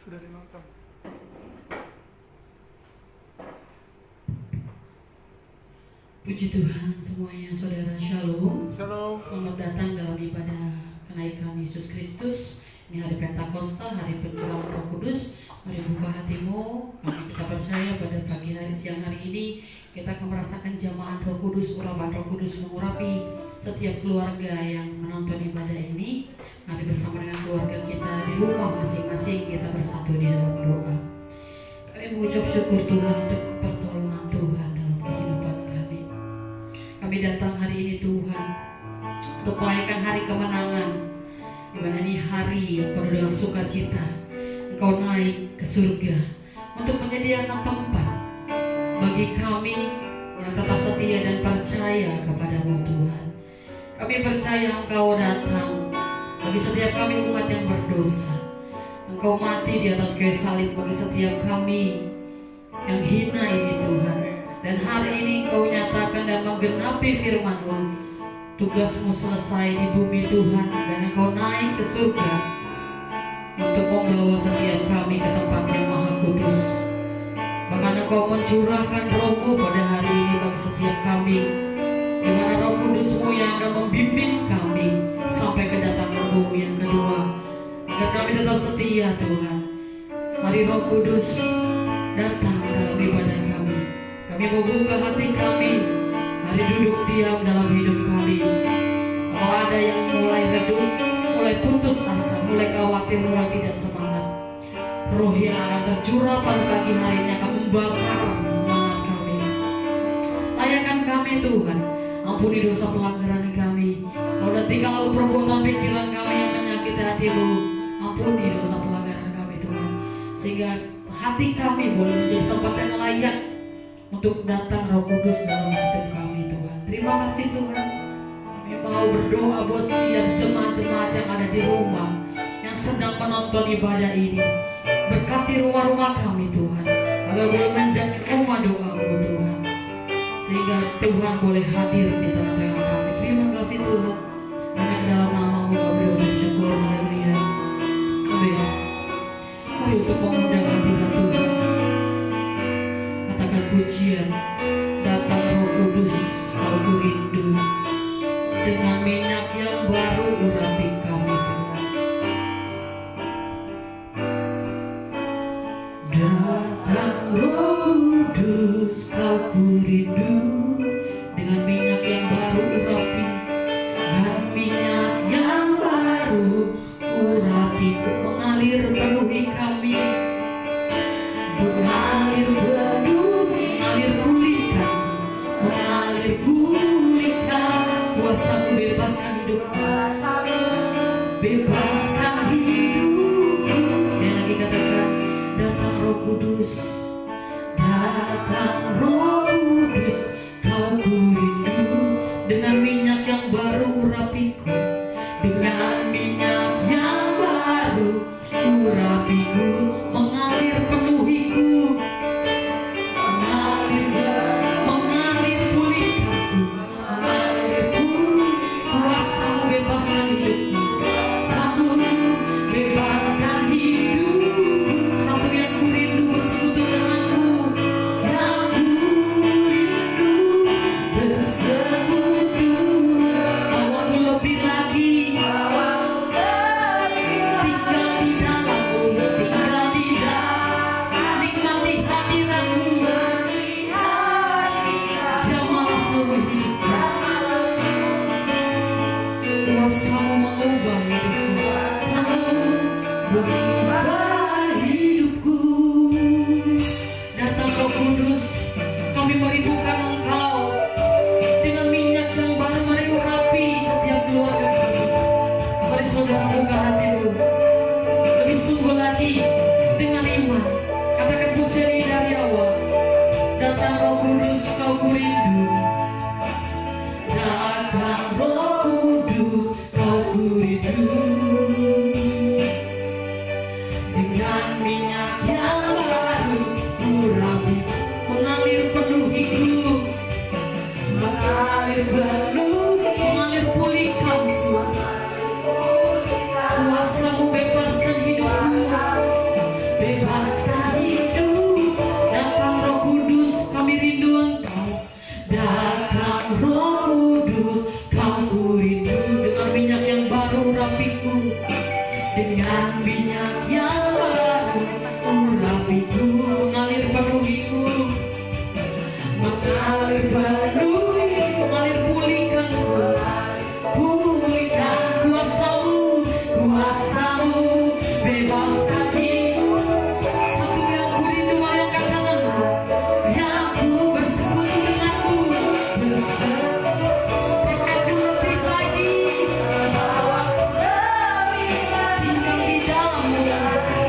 Sudah dinonton. Puji Tuhan semuanya, saudara, shalom. Shalom. Selamat datang dalam ibadah kenaikan Yesus Kristus. Ini hari Pentakosta, hari pencurahan Roh Kudus. Mari buka hatimu. Kita percaya pada pagi hari siang hari ini kita akan merasakan jamahan Roh Kudus, urapan Roh Kudus mengurapi setiap keluarga yang menonton ibadah ini. Mari bersama dengan keluarga kita di rumah masing-masing kita bersatu di dalam doa. Kami mengucap syukur Tuhan untuk pertolongan Tuhan dalam kehidupan kami. Kami datang hari ini Tuhan untuk merayakan hari kemenangan, di mana ini hari yang penuh dengan sukacita. Engkau naik ke surga untuk menyediakan tempat bagi kami yang tetap setia dan percaya kepadamu Tuhan. Kami percaya Engkau datang bagi setiap kami umat yang berdosa. Engkau mati di atas kayu salib bagi setiap kami yang hina ini Tuhan. Dan hari ini Engkau nyatakan dan menggenapi firman-Mu. Tugasmu selesai di bumi Tuhan, dan Engkau naik ke surga untuk membawa setiap kami ke tempat yang maha kudus. Bahkan Engkau mencurahkan Roh-Mu pada hari ini bagi setiap kami, di mana Roh Kudus-Mu yang akan membimbing kami sampai kedatangan-Mu yang kedua, agar kami tetap setia Tuhan. Mari Roh Kudus datang dalam ibadah kami. Kami membuka hati kami. Mari duduk diam dalam hidup kami. Kalau ada yang mulai redup, mulai putus asa, mulai khawatir, mulai tidak semangat, Roh yang akan tercurah pada pagi hari ini akan membakar semangat kami. Layakan kami Tuhan. Ampuni dosa pelanggaran kami. Kalau ada tinggal lalu perbuatan pikiran kami yang menyakiti hati-Mu, ampuni dosa pelanggaran kami Tuhan. Sehingga hati kami boleh menjadi tempat yang layak untuk datang Roh Kudus dalam hidup kami Tuhan. Terima kasih Tuhan. Kami mau berdoa buat setiap jemaat-jemaat yang ada di rumah, yang sedang menonton ibadah ini. Berkati rumah-rumah kami Tuhan, agar boleh menjadi rumah doa-Mu Tuhan, sehingga Tuhan boleh hadir di tengah-tengah kami. Terima kasih Tuhan. Hanya dalam nama-Mu kami bersyukur. Haleluya. Amin. Mari untuk mengundang hadirat Tuhan, katakan pujian. Datang Roh Kudus, Kau ku rindu, dengan minyak yang baru urapi kami Tuhan. Datang Roh Kudus, Kau ku rindu, dengan minyak yang baru urapi, dan minyak yang baru urapi, mengalir penuhi kami, mengalir penuhi, mengalir pulihkan, mengalir pulihkan. Kuasa-Mu bebaskan hidupku, bebaskan hidupku. Sekali lagi katakan, datang Roh Kudus, datang Roh Kudus, Kau ku rindu, dengan minyak yang baru urapiku, dengan minyak yang baru urapiku, mengalir penuhiku, mengalir pulihkanku, mengalir pulih. Kuasa-Mu bebaskan hidupku, Satu bebaskan hidupku. Satu yang ku rindu bersekutu denganmu, yang ku rindu bersekutu. Bawamu lebih lagi, tinggal di dalammu, tinggal di dalam, nikmati hadirat-Mu, jamaah seluruh hidupku. Kuasa-Mu mengubah hidupku, Kuasa-Mu mengubah hidupku. Datang Roh Kudus, kami merindukan Engkau, dengan minyak yang baru mari urapi setiap keluarga kami. Mari saudara buka hatimu, lebih sungguh lagi dengan iman. Katakan pujian ini dari awal. Datang Roh Kudus, Kau ku rindu. Datang Roh Kudus, Kau ku rindu, dengan minyak yang baru, urapiku mengalir penuhiku, mengalir penuhiku, mengalir pulihkan kuasamu, kuasamu bebaskan hidupku. Satu yang ku rindu angkat tanganmu, yang ku bersekutu denganmu, bersekutu lebih lagi, tinggal di dalammu.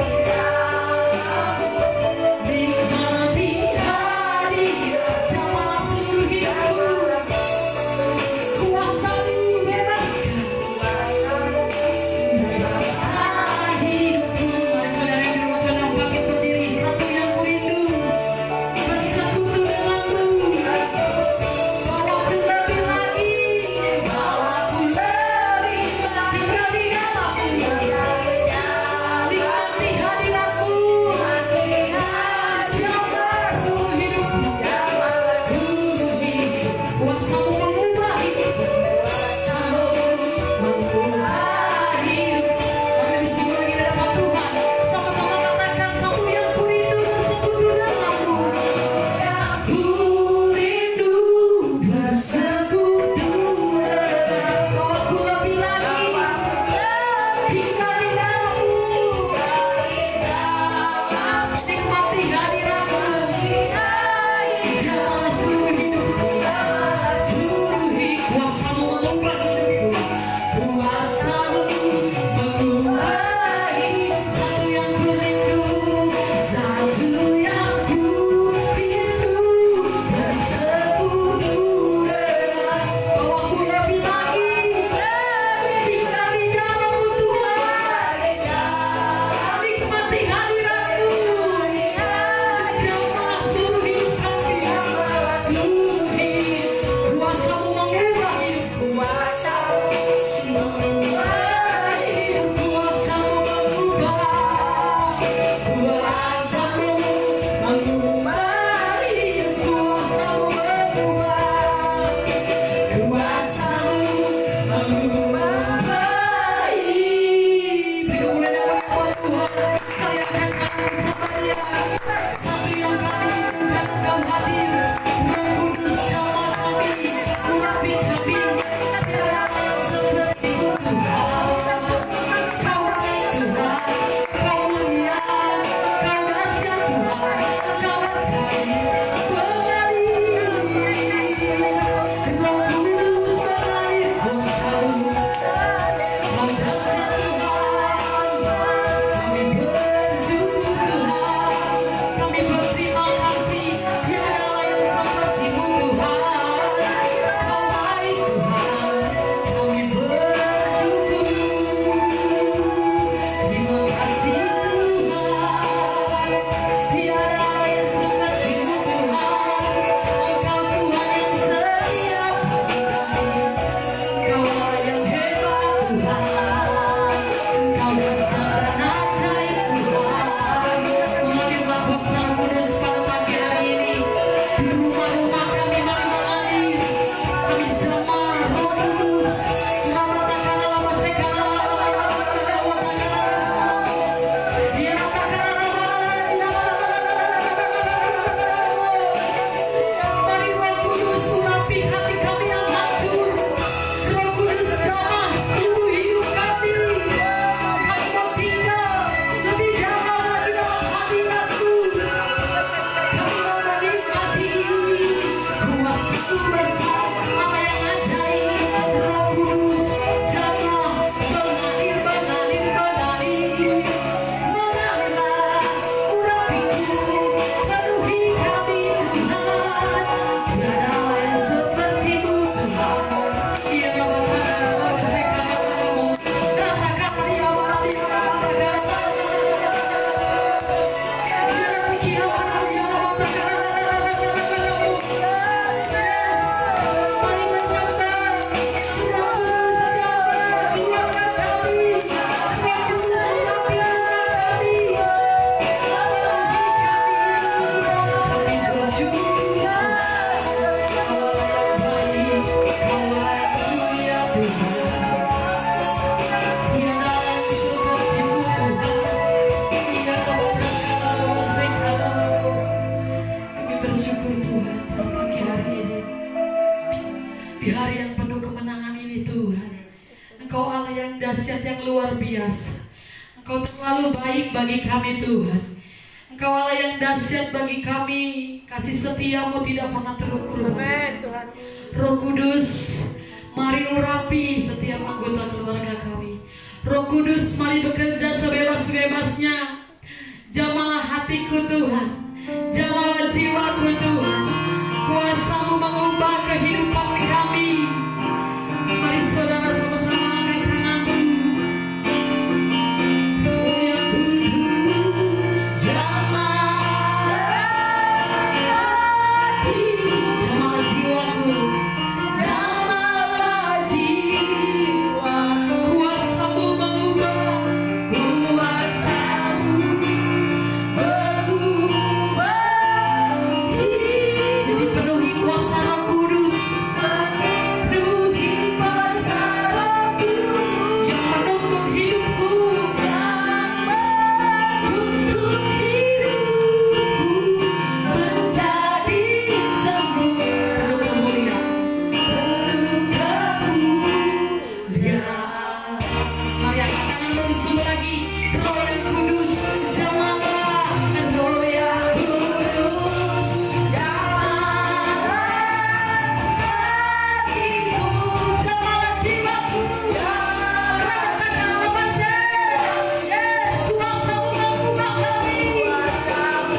luar biasa. Engkau terlalu baik bagi kami Tuhan. Engkau Allah yang dahsyat bagi kami. Kasih setiamu tidak pernah terukur. Amin Tuhan. Roh Kudus, mari urapi setiap anggota keluarga kami. Roh Kudus, mari bekerja sebebas-bebasnya. Jamalah hatiku Tuhan, jamalah jiwaku Tuhan. Kuasa-Mu mengubah kehidupan kami. Mari saudara sama-sama angkat tanganmu. Oh ya Kudus, jamalah hatiku, jamalah jiwaku, jamalah jiwaku. Kuasa-Mu mengubah, kuasa-Mu mengubah hidup. Dipenuhi kuasa Roh Kudus, penuhi kuasa Roh Kudus yang menuntun hidupku, menjadi sempurna. Penuh kemuliaan, penuh kemuliaan. Mari angkat tanganmu disini lagi. Roh yang kudus, jamalah. Roh yang kudus, jamalah hatiku, jamalah jiwaku, jamalah kekalahanku. Yes, kuasa-Mu mengubah kami, kuasa-Mu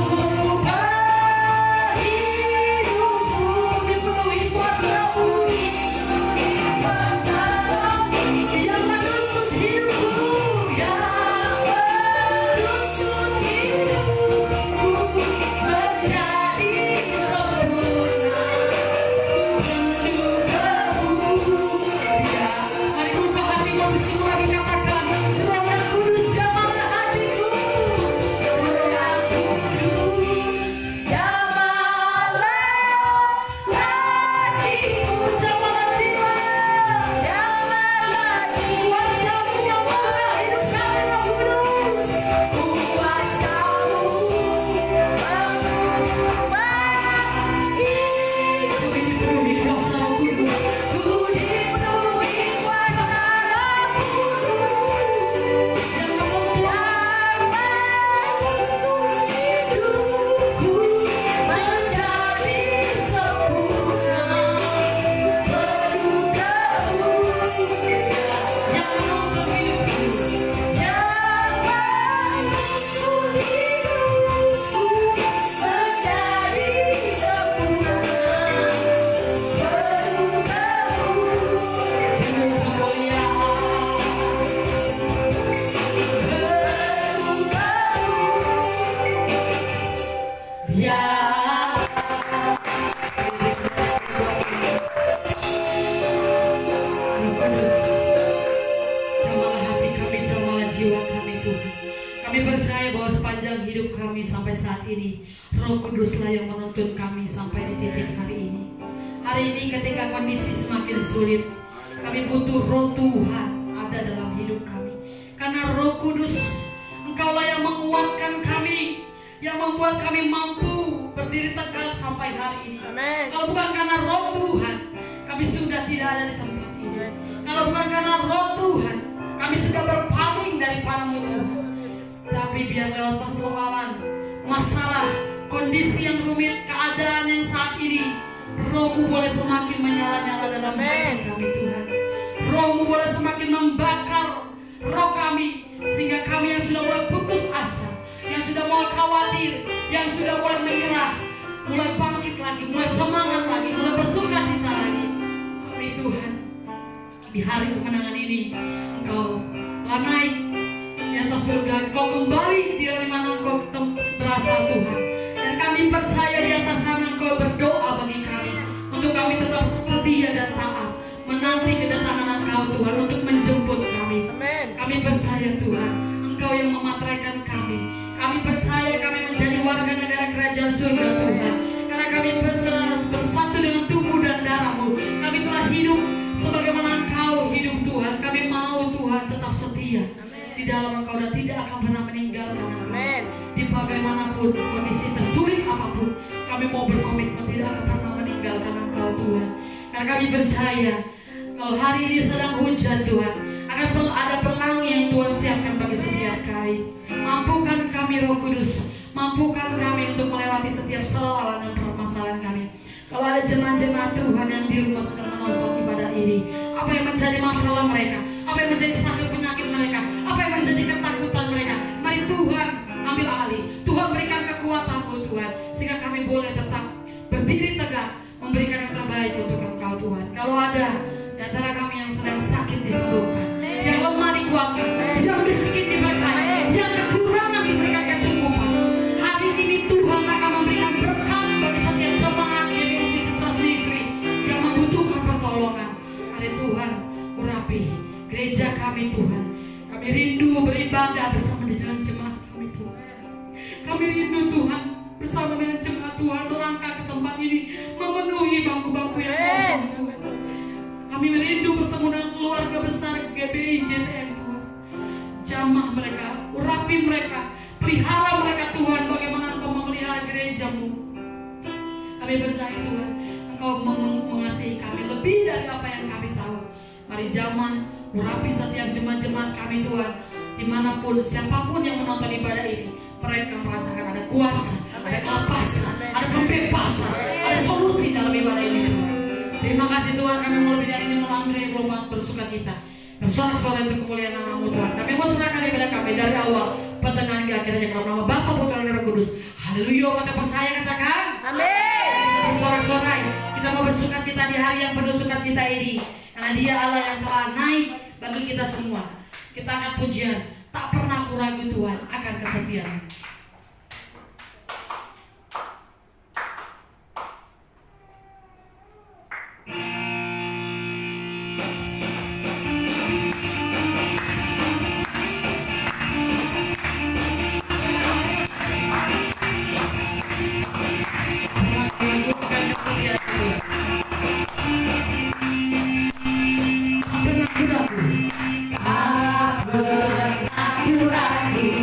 mengubah hidupku. Dipenuhi kuasa-Mu, yang menuntun hidupku, yang menuntun hidupku menjadi sempurna, penuh kemuliaan. Mari buka hatimu, bismillah lagi katakan, Roh yang Kudus jamalah hatiku, Roh yang Kudus jamalah hatiku, jamalah jiwa, jamalah jiwa. Kuasa-Mu yang mengubah hidup kami Roh Kudus, kuasa-Mu mengubah hidup. Dipenuhi kuasa Roh Kudus, dipenuhi kuasa Roh Kudus yang membuat hidupku menjadi sempurna, penuh kemuliaan. Yang menuntun hidupku, yang menuntun hidupku menjadi sempurna, penuh kemuliaan. Ya Roh Kudus, jamalah hati kami, jamalah jiwa kami Tuhan. Kami percaya bahwa sepanjang hidup kami sampai saat ini, Roh Kuduslah yang menuntun kami sampai di titik hari ini. Hari ini ketika kondisi semakin sulit, kami butuh Roh Tuhan ada dalam hidup kami. Karena Roh Kudus, Engkaulah yang menguatkan kami, yang membuat kami mampu berdiri tegak sampai hari ini. Amin. Kalau bukan karena Roh Tuhan, kami sudah tidak ada di tempat ini. Kalau bukan karena Roh Tuhan, kami sudah berpaling daripada-Mu Tuhan. Tapi biar lewat persoalan, masalah, kondisi yang rumit, keadaan yang saat ini, Roh-Mu boleh semakin menyala-nyala dalam hati kami Tuhan. Roh-Mu boleh semakin membakar roh kami, sehingga kami yang sudah mulai putus asa, yang sudah mulai khawatir, yang sudah mulai menyerah, mulai bangkit lagi, mulai semangat lagi, mulai bersuka cita lagi. Amin Tuhan. Di hari kemenangan ini, Engkau telah naik di atas surga. Engkau kembali dari mana Engkau berasal Tuhan. Dan kami percaya di atas sana Engkau berdoa bagi kami, untuk kami tetap setia dan taat, menanti kedatangan Engkau Tuhan, untuk menjemput kami. Amin. Kami percaya Tuhan, Engkau yang memateraikan kami. Kami percaya kami menjadi warga negara kerajaan surga Tuhan. Karena kami bersatu dengan tubuh dan darah-Mu. Kami telah hidup sebagaimana Engkau hidup Tuhan. Kami mau Tuhan tetap setia di dalam Engkau dan tidak akan pernah meninggalkan Engkau. Amin. Di bagaimanapun kondisi tersulit apapun, kami mau berkomitmen tidak akan pernah meninggalkan Engkau Tuhan. Karena kami percaya Kalau hari ini sedang hujan Tuhan, akan ada pelangi yang Tuhan siapkan bagi setiap kami. Mampukan kami Roh Kudus, mampukan kami untuk melewati setiap salah dan permasalahan kami. Kalau ada jemaat-jemaat Tuhan yang di rumah sedang menonton ibadah ini, apa yang menjadi masalah mereka, apa yang menjadi sakit penyakit mereka, apa yang menjadi ketakutan mereka, mari Tuhan ambil alih. Tuhan berikan kekuatan-Mu Tuhan, sehingga kami boleh tetap berdiri tegak, memberikan yang terbaik untuk Engkau Tuhan. Kalau ada di antara kami yang sedang sakit disembuhkan, yang lemah dikuatkan, yang miskin diberkati, yang kekurangan diberikan kecukupan. Hari ini Tuhan akan memberikan berkat bagi setiap jemaat GBI Jesus Istri yang membutuhkan pertolongan. Hari Tuhan urapi gereja kami Tuhan. Kami rindu beribadah bersama dengan jemaat kami Tuhan. Kami rindu Tuhan bersama dengan jemaat Tuhan melangkah ke tempat ini, memenuhi bangku-bangku yang kosong Tuhan. Kami merindu bertemu dengan keluarga besar GBI JTM Tuhan. Jamah mereka, urapi mereka, pelihara mereka Tuhan, bagaimana Engkau memelihara gereja-Mu. Kami percaya Tuhan, Engkau mengasihi kami lebih dari apa yang kami tahu. Mari jamah, urapi setiap jemaat-jemaat kami Tuhan. Dimanapun, siapapun yang menonton ibadah ini, mereka merasakan ada kuasa, ada kelepasan, ada pembebasan, ada solusi dalam ibadah ini Tuhan. Terima kasih Tuhan, kami mau lebih dari ini melamri melompat bersuka cita, bersorak-sorai untuk kemuliaan nama-Mu Tuhan. Kami mau serahkan ibadah kami dari awal, pertengahan hingga akhirnya dalam nama Bapa, Putra dan Roh Kudus. Haleluya, mata percaya katakan. Amin. Bersorak-sorai, kita mau bersuka cita di hari yang penuh sukacita ini, karena Dia Allah yang telah naik bagi kita semua. Kita akan pujian, tak pernah aku ragu Tuhan akan kesetiaan. Aku ragu,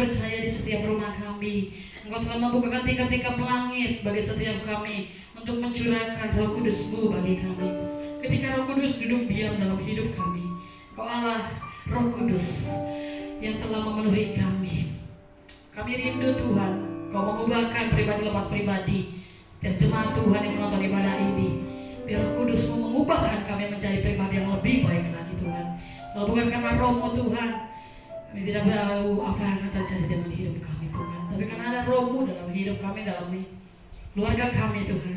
percaya di setiap rumah kami Engkau telah membukakan tingkap-tingkap langit bagi setiap kami untuk mencurahkan Roh Kudus-Mu bagi kami. Ketika Roh Kudus duduk diam dalam hidup kami, Kau Allah Roh Kudus yang telah memenuhi kami. Kami rindu Tuhan, Kau mengubahkan pribadi lepas pribadi setiap jemaat Tuhan yang menonton ibadah ini. Biar Roh Kudus-Mu mengubahkan kami menjadi pribadi yang lebih baik lagi Tuhan. Kalau bukan karena Roh-Mu Tuhan, kami tidak tahu apa yang akan terjadi dengan hidup kami Tuhan. Tapi karena ada Roh-Mu dalam hidup kami, dalam keluarga kami Tuhan,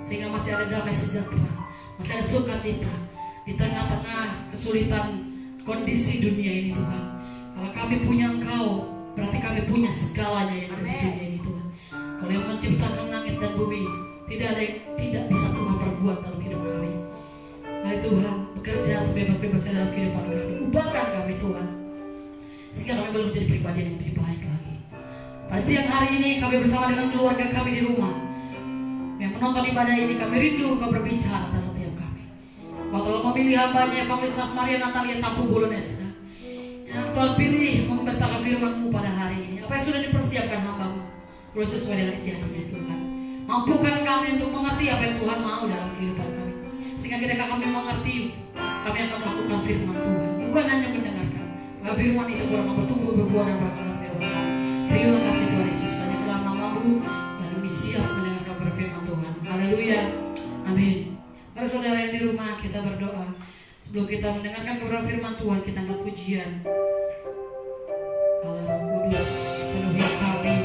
sehingga masih ada damai sejahtera, masih ada sukacita di tengah-tengah kesulitan kondisi dunia ini Tuhan. Kalau kami punya Engkau, berarti kami punya segalanya yang ada di dunia ini Tuhan. Kalau yang menciptakan langit dan bumi, tidak ada yang tidak bisa Tuhan perbuat dalam hidup kami. Mari Tuhan bekerja sebebas-bebasnya dalam kehidupan kami. Ubahkan kami Tuhan, sehingga kami boleh menjadi pribadi yang lebih baik lagi. Pada siang hari ini kami bersama dengan keluarga kami di rumah yang menonton ibadah ini, kami rindu Kau berbicara atas setiap kami. Kau telah memilih hamba-Nya Evangelis Maria Natalia Tampu Bolognese yang Tuhan pilih memberitakan firman-Mu pada hari ini. Apa yang sudah dipersiapkan hamba-Mu boleh sesuai dengan isi hatinya Tuhan. Mampukan kami untuk mengerti apa yang Tuhan mau dalam kehidupan kami, sehingga ketika kami mengerti, kami akan melakukan firman Tuhan, bukan hanya mendengarkan. Maka firman itu akan bertumbuh, berbuah dan berkembang di rumah kami. Terima kasih Tuhan Yesus, hanya dalam nama-Mu dan kami siap mendengar kabar firman Tuhan. Haleluya, amin. Para saudara yang di rumah, kita berdoa. Sebelum kita mendengarkan kabar firman Tuhan, kita angkat pujian. Allah Roh Kudus, penuhi kami.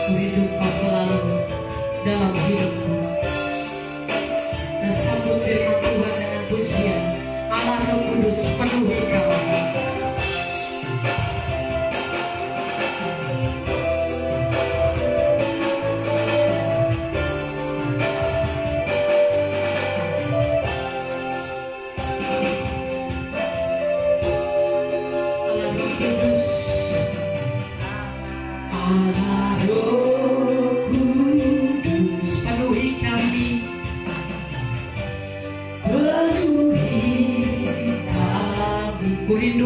Hidup Kau selalu dalam hidupku. Dan sambut firman Tuhan dengan pujian. Allah Roh Kudus, penuhi kami. Holy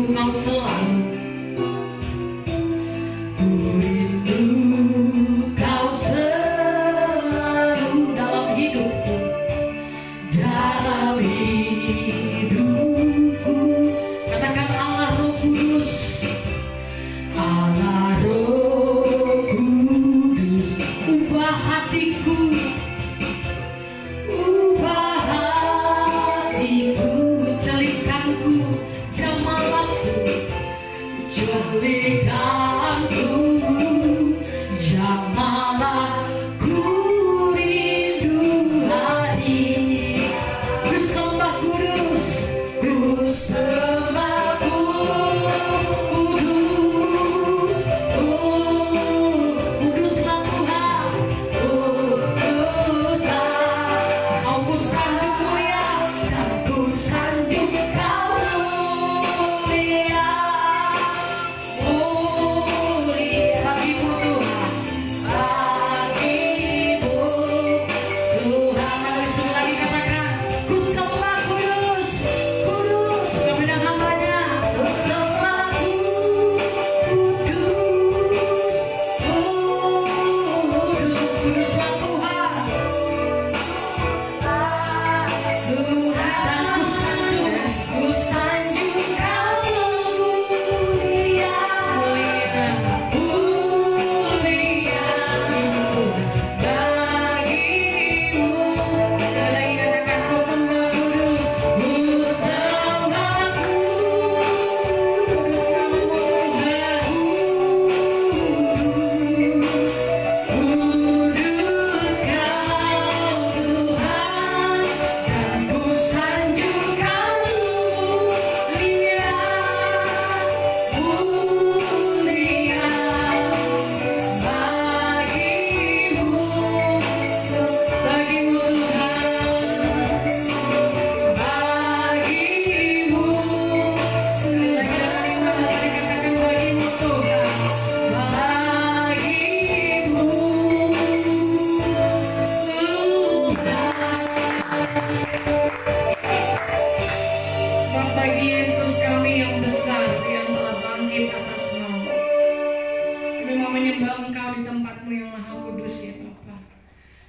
Kami mau menyembah Engkau di tempat-Mu yang maha kudus ya Bapa.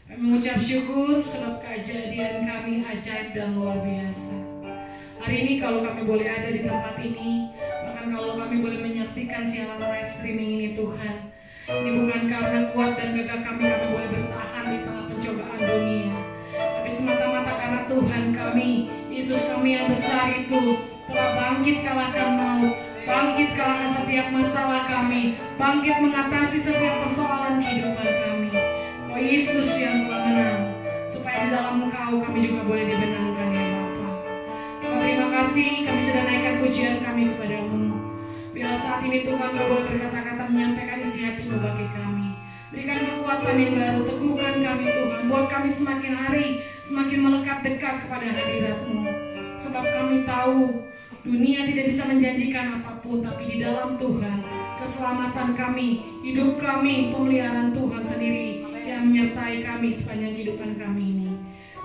Kami mengucap syukur sebab kejadian kami ajaib dan luar biasa. Hari ini kalau kami boleh ada di tempat ini, bahkan kalau kami boleh menyaksikan siaran live streaming ini Tuhan, ini bukan karena kuat dan gagah kami boleh bertahan di tengah pencobaan dunia, tapi semata-mata karena Tuhan kami, Yesus kami yang besar itu telah bangkit kalahkan maut, bangkit kalahkan setiap masalah kami, bangkit mengatasi setiap persoalan kehidupan kami. Kau Yesus yang telah menang, supaya di dalam Engkau kami juga boleh dibenarkan ya Bapa. Kau terima kasih, kami sudah naikkan pujian kami kepadamu. Bila saat ini Tuhan Kau boleh berkata-kata menyampaikan isi hati-Mu bagi kami. Berikan kekuatan yang baru, teguhkan kami Tuhan, buat kami semakin hari semakin melekat dekat kepada hadirat-Mu. Sebab kami tahu dunia tidak bisa menjanjikan apapun, tapi di dalam Tuhan, keselamatan kami, hidup kami, pemeliharaan Tuhan sendiri yang menyertai kami sepanjang kehidupan kami ini.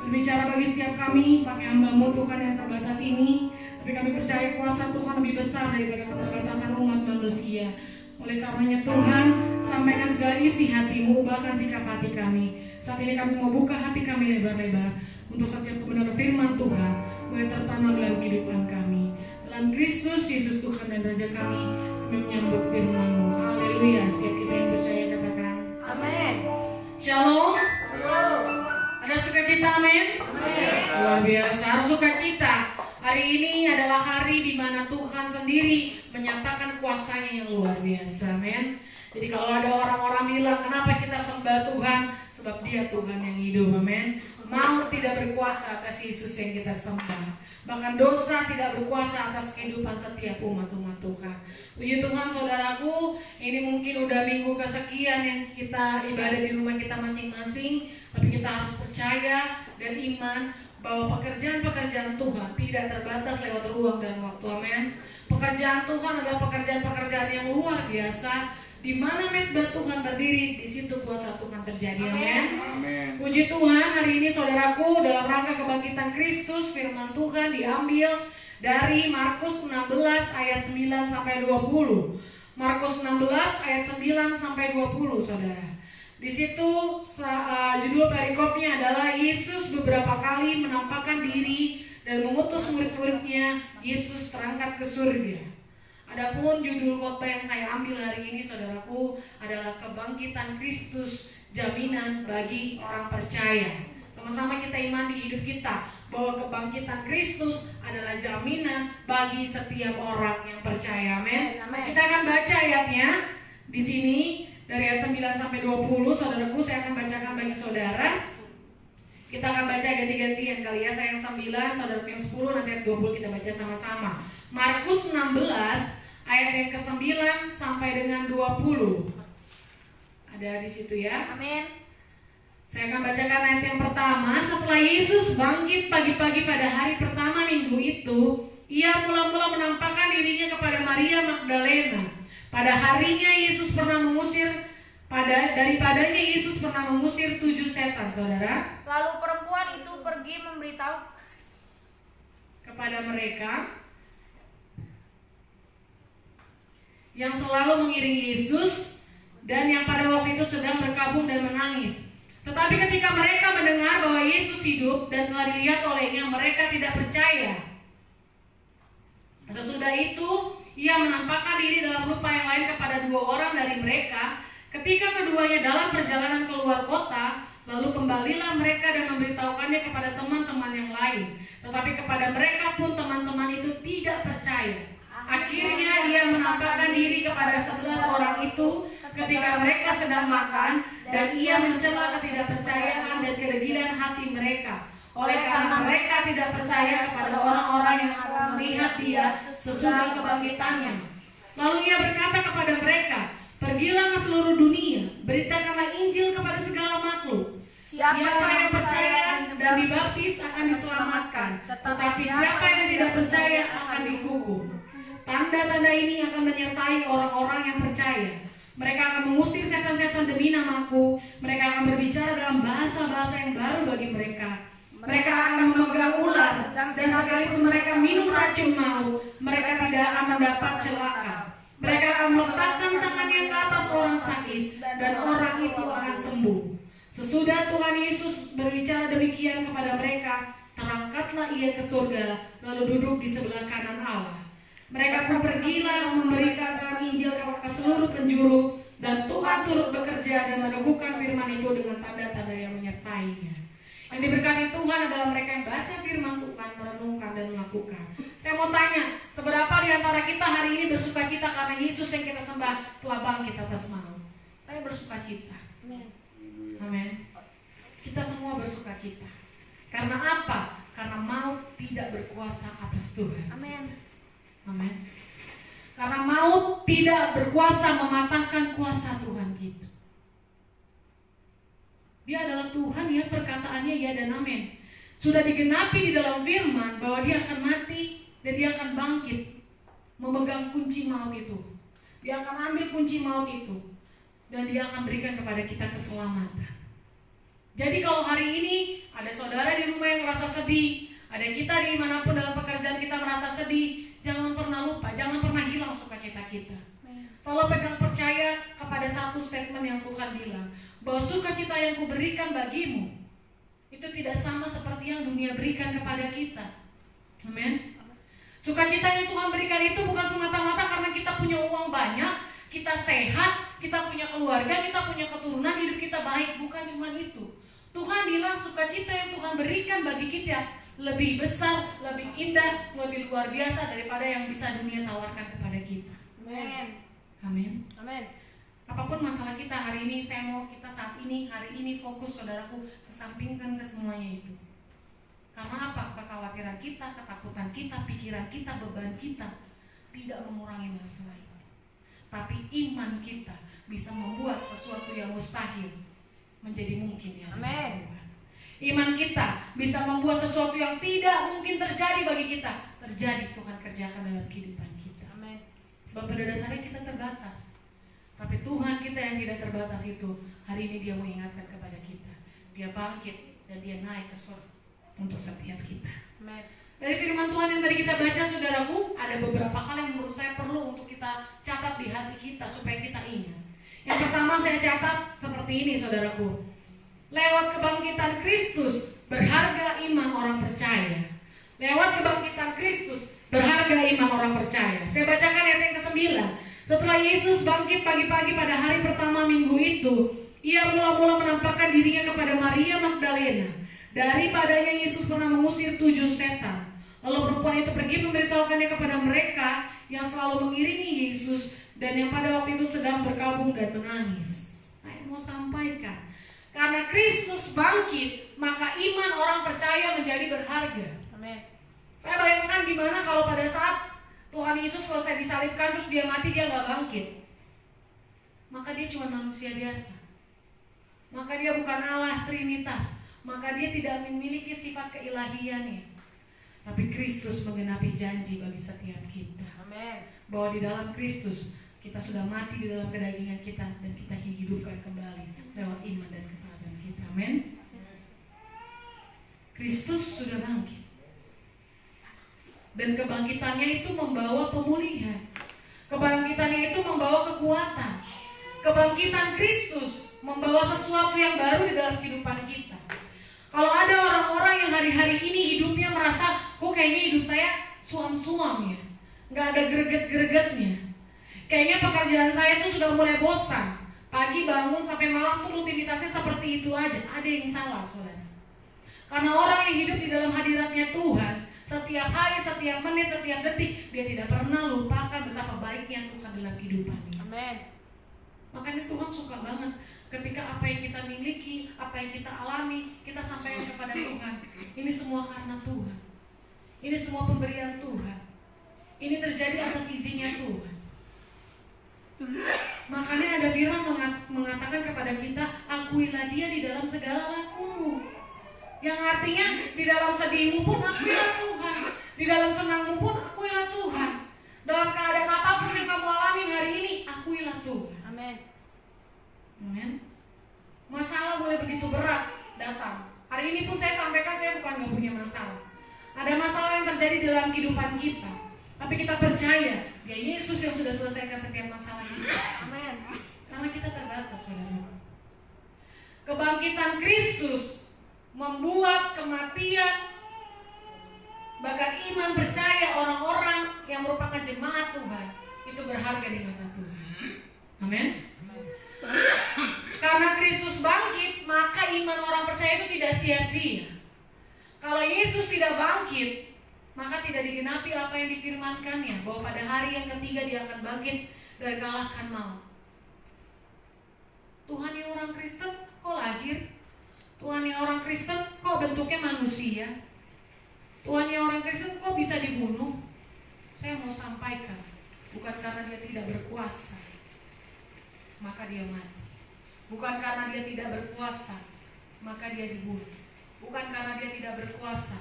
Berbicara bagi setiap kami, pakai hamba-Mu Tuhan yang terbatas ini, tapi kami percaya kuasa Tuhan lebih besar daripada keterbatasan umat manusia. Oleh karenanya Tuhan, sampaikan segala isi hati-Mu, bahkan sikap hati kami. Saat ini kami mau buka hati kami lebar-lebar, untuk setiap kebenaran firman Tuhan boleh tertanam dalam kehidupan kami. Dalam Kristus Yesus Tuhan dan Raja kami menyambut firman-Mu. Haleluya. Setiap kita yang percaya katakan amin. Shalom. Ada sukacita, amin. Luar biasa, harus sukacita. Hari ini adalah hari di mana Tuhan sendiri menyatakan kuasa-Nya yang luar biasa, amin. Jadi kalau ada orang-orang bilang kenapa kita sembah Tuhan, sebab Dia Tuhan yang hidup, amin. Maut tidak berkuasa atas Yesus yang kita sembah. Bahkan dosa tidak berkuasa atas kehidupan setiap umat-umat Tuhan. Puji Tuhan saudaraku, ini mungkin udah minggu kesekian yang kita ibadah di rumah kita masing-masing. Tapi kita harus percaya dan iman bahwa pekerjaan-pekerjaan Tuhan tidak terbatas lewat ruang dan waktu, amin. Pekerjaan Tuhan adalah pekerjaan-pekerjaan yang luar biasa. Di mana mesbah Tuhan berdiri, di situ kuasa Tuhan terjadi, amin. Puji Tuhan, hari ini saudaraku, dalam rangka kebangkitan Kristus, firman Tuhan diambil dari Markus 16 ayat 9 sampai 20. Markus 16 ayat 9 sampai 20, saudara. Di situ judul perikopnya adalah Yesus beberapa kali menampakkan diri dan mengutus murid-muridnya. Yesus terangkat ke surga. Adapun judul khotbah yang saya ambil hari ini saudaraku adalah kebangkitan Kristus, jaminan bagi orang percaya. Sama-sama kita iman di hidup kita bahwa kebangkitan Kristus adalah jaminan bagi setiap orang yang percaya, amin. Kita akan baca ayatnya di sini dari ayat 9 sampai 20. Saudaraku, saya akan bacakan bagi saudara. Kita akan baca ganti-gantian kali ya. Saya yang 9, saudaraku yang 10, nanti ayat 20 kita baca sama-sama. Markus 16 ayat yang ke-9 sampai dengan 20. Ada di situ ya. Amin. Saya akan bacakan ayat yang pertama. Setelah Yesus bangkit pagi-pagi pada hari pertama minggu itu, Ia mula-mula menampakkan dirinya kepada Maria Magdalena. Pada harinya Yesus pernah mengusir daripadanya Yesus pernah mengusir 7 setan, saudara. Lalu perempuan itu pergi memberitahu kepada mereka yang selalu mengiringi Yesus dan yang pada waktu itu sedang berkabung dan menangis. Tetapi ketika mereka mendengar bahwa Yesus hidup dan telah dilihat olehnya, mereka tidak percaya. Sesudah itu, Ia menampakkan diri dalam rupa yang lain kepada 2 orang dari mereka. Ketika keduanya dalam perjalanan keluar kota, lalu kembalilah mereka dan memberitahukannya kepada teman-teman yang lain. Tetapi kepada mereka pun teman-teman itu tidak percaya. Akhirnya Ia menampakkan diri kepada 11 orang itu ketika mereka sedang makan, dan Ia mencela ketidakpercayaan dan kedegilan hati mereka. Oleh karena mereka tidak percaya kepada orang-orang yang akan melihat Dia sesudah kebangkitannya. Lalu Ia berkata kepada mereka, "Pergilah ke seluruh dunia, beritakanlah Injil kepada segala makhluk. Siapa yang percaya dan dibaptis akan diselamatkan, tetapi siapa yang tidak percaya akan dihukum. Tanda-tanda ini akan menyertai orang-orang yang percaya. Mereka akan mengusir setan-setan demi namaku. Mereka akan berbicara dalam bahasa-bahasa yang baru bagi mereka. Mereka akan memegang ular, dan sekalipun mereka minum racun maut, mereka tidak akan mendapat celaka. Mereka akan meletakkan tangannya ke atas orang sakit dan orang itu akan sembuh. Sesudah Tuhan Yesus berbicara demikian kepada mereka, terangkatlah ia ke surga, lalu duduk di sebelah kanan Allah. Mereka pun pergilah memberitakan Injil kepada seluruh penjuru, dan Tuhan turut bekerja dan meneguhkan firman itu dengan tanda-tanda yang menyertainya. Yang diberkati Tuhan adalah mereka yang baca firman Tuhan, merenungkan dan melakukan. Saya mau tanya, seberapa di antara kita hari ini bersuka cita karena Yesus yang kita sembah telah bangkit atas maut? Saya bersuka cita. Amin. Kita semua bersuka cita. Karena apa? Karena maut tidak berkuasa atas Tuhan. Amin. Amin. Karena maut tidak berkuasa mematahkan kuasa Tuhan kita. Dia adalah Tuhan yang perkataannya ya dan amin. Sudah digenapi di dalam firman bahwa dia akan mati dan dia akan bangkit, memegang kunci maut itu. Dia akan ambil kunci maut itu dan dia akan berikan kepada kita keselamatan. Jadi kalau hari ini ada saudara di rumah yang merasa sedih, ada kita dimanapun dalam pekerjaan kita merasa sedih, jangan pernah lupa, jangan pernah hilang sukacita kita. Selalu pegang percaya kepada satu statement yang Tuhan bilang, bahwa sukacita yang kuberikan bagimu itu tidak sama seperti yang dunia berikan kepada kita. Amin. Sukacita yang Tuhan berikan itu bukan semata-mata karena kita punya uang banyak, kita sehat, kita punya keluarga, kita punya keturunan, hidup kita baik. Bukan cuma itu. Tuhan bilang sukacita yang Tuhan berikan bagi kita lebih besar, lebih indah, lebih luar biasa daripada yang bisa dunia tawarkan kepada kita. Amin. Amin. Amin. Apapun masalah kita hari ini, saya mau kita saat ini, hari ini fokus saudaraku, kesampingkan ke semuanya itu. Karena apa? Kekhawatiran kita, ketakutan kita, pikiran kita, beban kita tidak mengurangi masalah itu. Tapi iman kita bisa membuat sesuatu yang mustahil menjadi mungkin ya. Amin. Iman kita bisa membuat sesuatu yang tidak mungkin terjadi bagi kita terjadi. Tuhan kerjakan dalam kehidupan kita. Amin. Sebab pada dasarnya kita terbatas. Tapi Tuhan kita yang tidak terbatas itu hari ini dia mengingatkan kepada kita. Dia bangkit dan dia naik ke surga untuk setiap kita. Amin. Dari firman Tuhan yang tadi kita baca saudaraku, ada beberapa hal yang menurut saya perlu untuk kita catat di hati kita supaya kita ingat. Yang pertama saya catat seperti ini saudaraku. Lewat kebangkitan Kristus berharga iman orang percaya. Lewat kebangkitan Kristus berharga iman orang percaya. Saya bacakan ayat yang ke-9. Setelah Yesus bangkit pagi-pagi pada hari pertama minggu itu, ia mula-mula menampakkan dirinya kepada Maria Magdalena. Daripadanya Yesus pernah mengusir 7 setan. Lalu perempuan itu pergi memberitahukannya kepada mereka yang selalu mengiringi Yesus dan yang pada waktu itu sedang berkabung dan menangis. Saya mau sampaikan, karena Kristus bangkit, maka iman orang percaya menjadi berharga. Amin. Saya bayangkan gimana kalau pada saat Tuhan Yesus selesai disalibkan terus dia mati, dia gak bangkit. Maka dia cuma manusia biasa. Maka dia bukan Allah Trinitas. Maka dia tidak memiliki sifat keilahiannya. Tapi Kristus menggenapi janji bagi setiap kita. Amin. Bahwa di dalam Kristus kita sudah mati di dalam kedagingan kita dan kita hidupkan kembali lewat iman dan ketaatan kita. Amin. Kristus sudah bangkit. Dan kebangkitannya itu membawa pemulihan. Kebangkitannya itu membawa kekuatan. Kebangkitan Kristus membawa sesuatu yang baru di dalam kehidupan kita. Kalau ada orang-orang yang hari-hari ini hidupnya merasa, kok kayaknya hidup saya suam-suam ya, gak ada greget-gregetnya. Kayaknya pekerjaan saya tuh sudah mulai bosan. Pagi bangun sampai malam tuh rutinitasnya seperti itu aja. Ada yang salah saudara. Karena orang yang hidup di dalam hadiratnya Tuhan, setiap hari, setiap menit, setiap detik, dia tidak pernah lupakan betapa baiknya Tuhan dalam kehidupannya. Amin. Makanya Tuhan suka banget ketika apa yang kita miliki, apa yang kita alami, kita sampaikan kepada Tuhan. Ini semua karena Tuhan. Ini semua pemberian Tuhan. Ini terjadi atas izinnya Tuhan. Makanya ada firman mengatakan kepada kita, akuilah dia di dalam segala lakumu. Yang artinya di dalam sedihmu pun akuilah Tuhan, di dalam senangmu pun akuilah Tuhan. Dalam keadaan apapun yang kamu alami hari ini, akuilah Tuhan. Amin. Amin. Masalah boleh begitu berat datang. Hari ini pun saya sampaikan, saya bukan gak punya masalah. Ada masalah yang terjadi dalam kehidupan kita, tapi kita percaya dia Yesus yang sudah selesaikan setiap masalah kita. Amin. Karena kita terbatas saudara. Kristus membuat kematian, bahkan iman percaya orang-orang yang merupakan jemaat Tuhan itu berharga di mata Tuhan. Amin. Karena Kristus bangkit, maka iman orang percaya itu tidak sia-sia. Kalau Yesus tidak bangkit, maka tidak digenapi apa yang difirmankannya, bahwa pada hari yang ketiga dia akan bangkit dan kalahkan maut. Tuhan yang orang Kristen kok lahir? Tuhan yang orang Kristen kok bentuknya manusia? Tuhan yang orang Kristen kok bisa dibunuh? Saya mau sampaikan, bukan karena dia tidak berkuasa maka dia mati. Bukan karena dia tidak berkuasa maka dia dibunuh. Bukan karena dia tidak berkuasa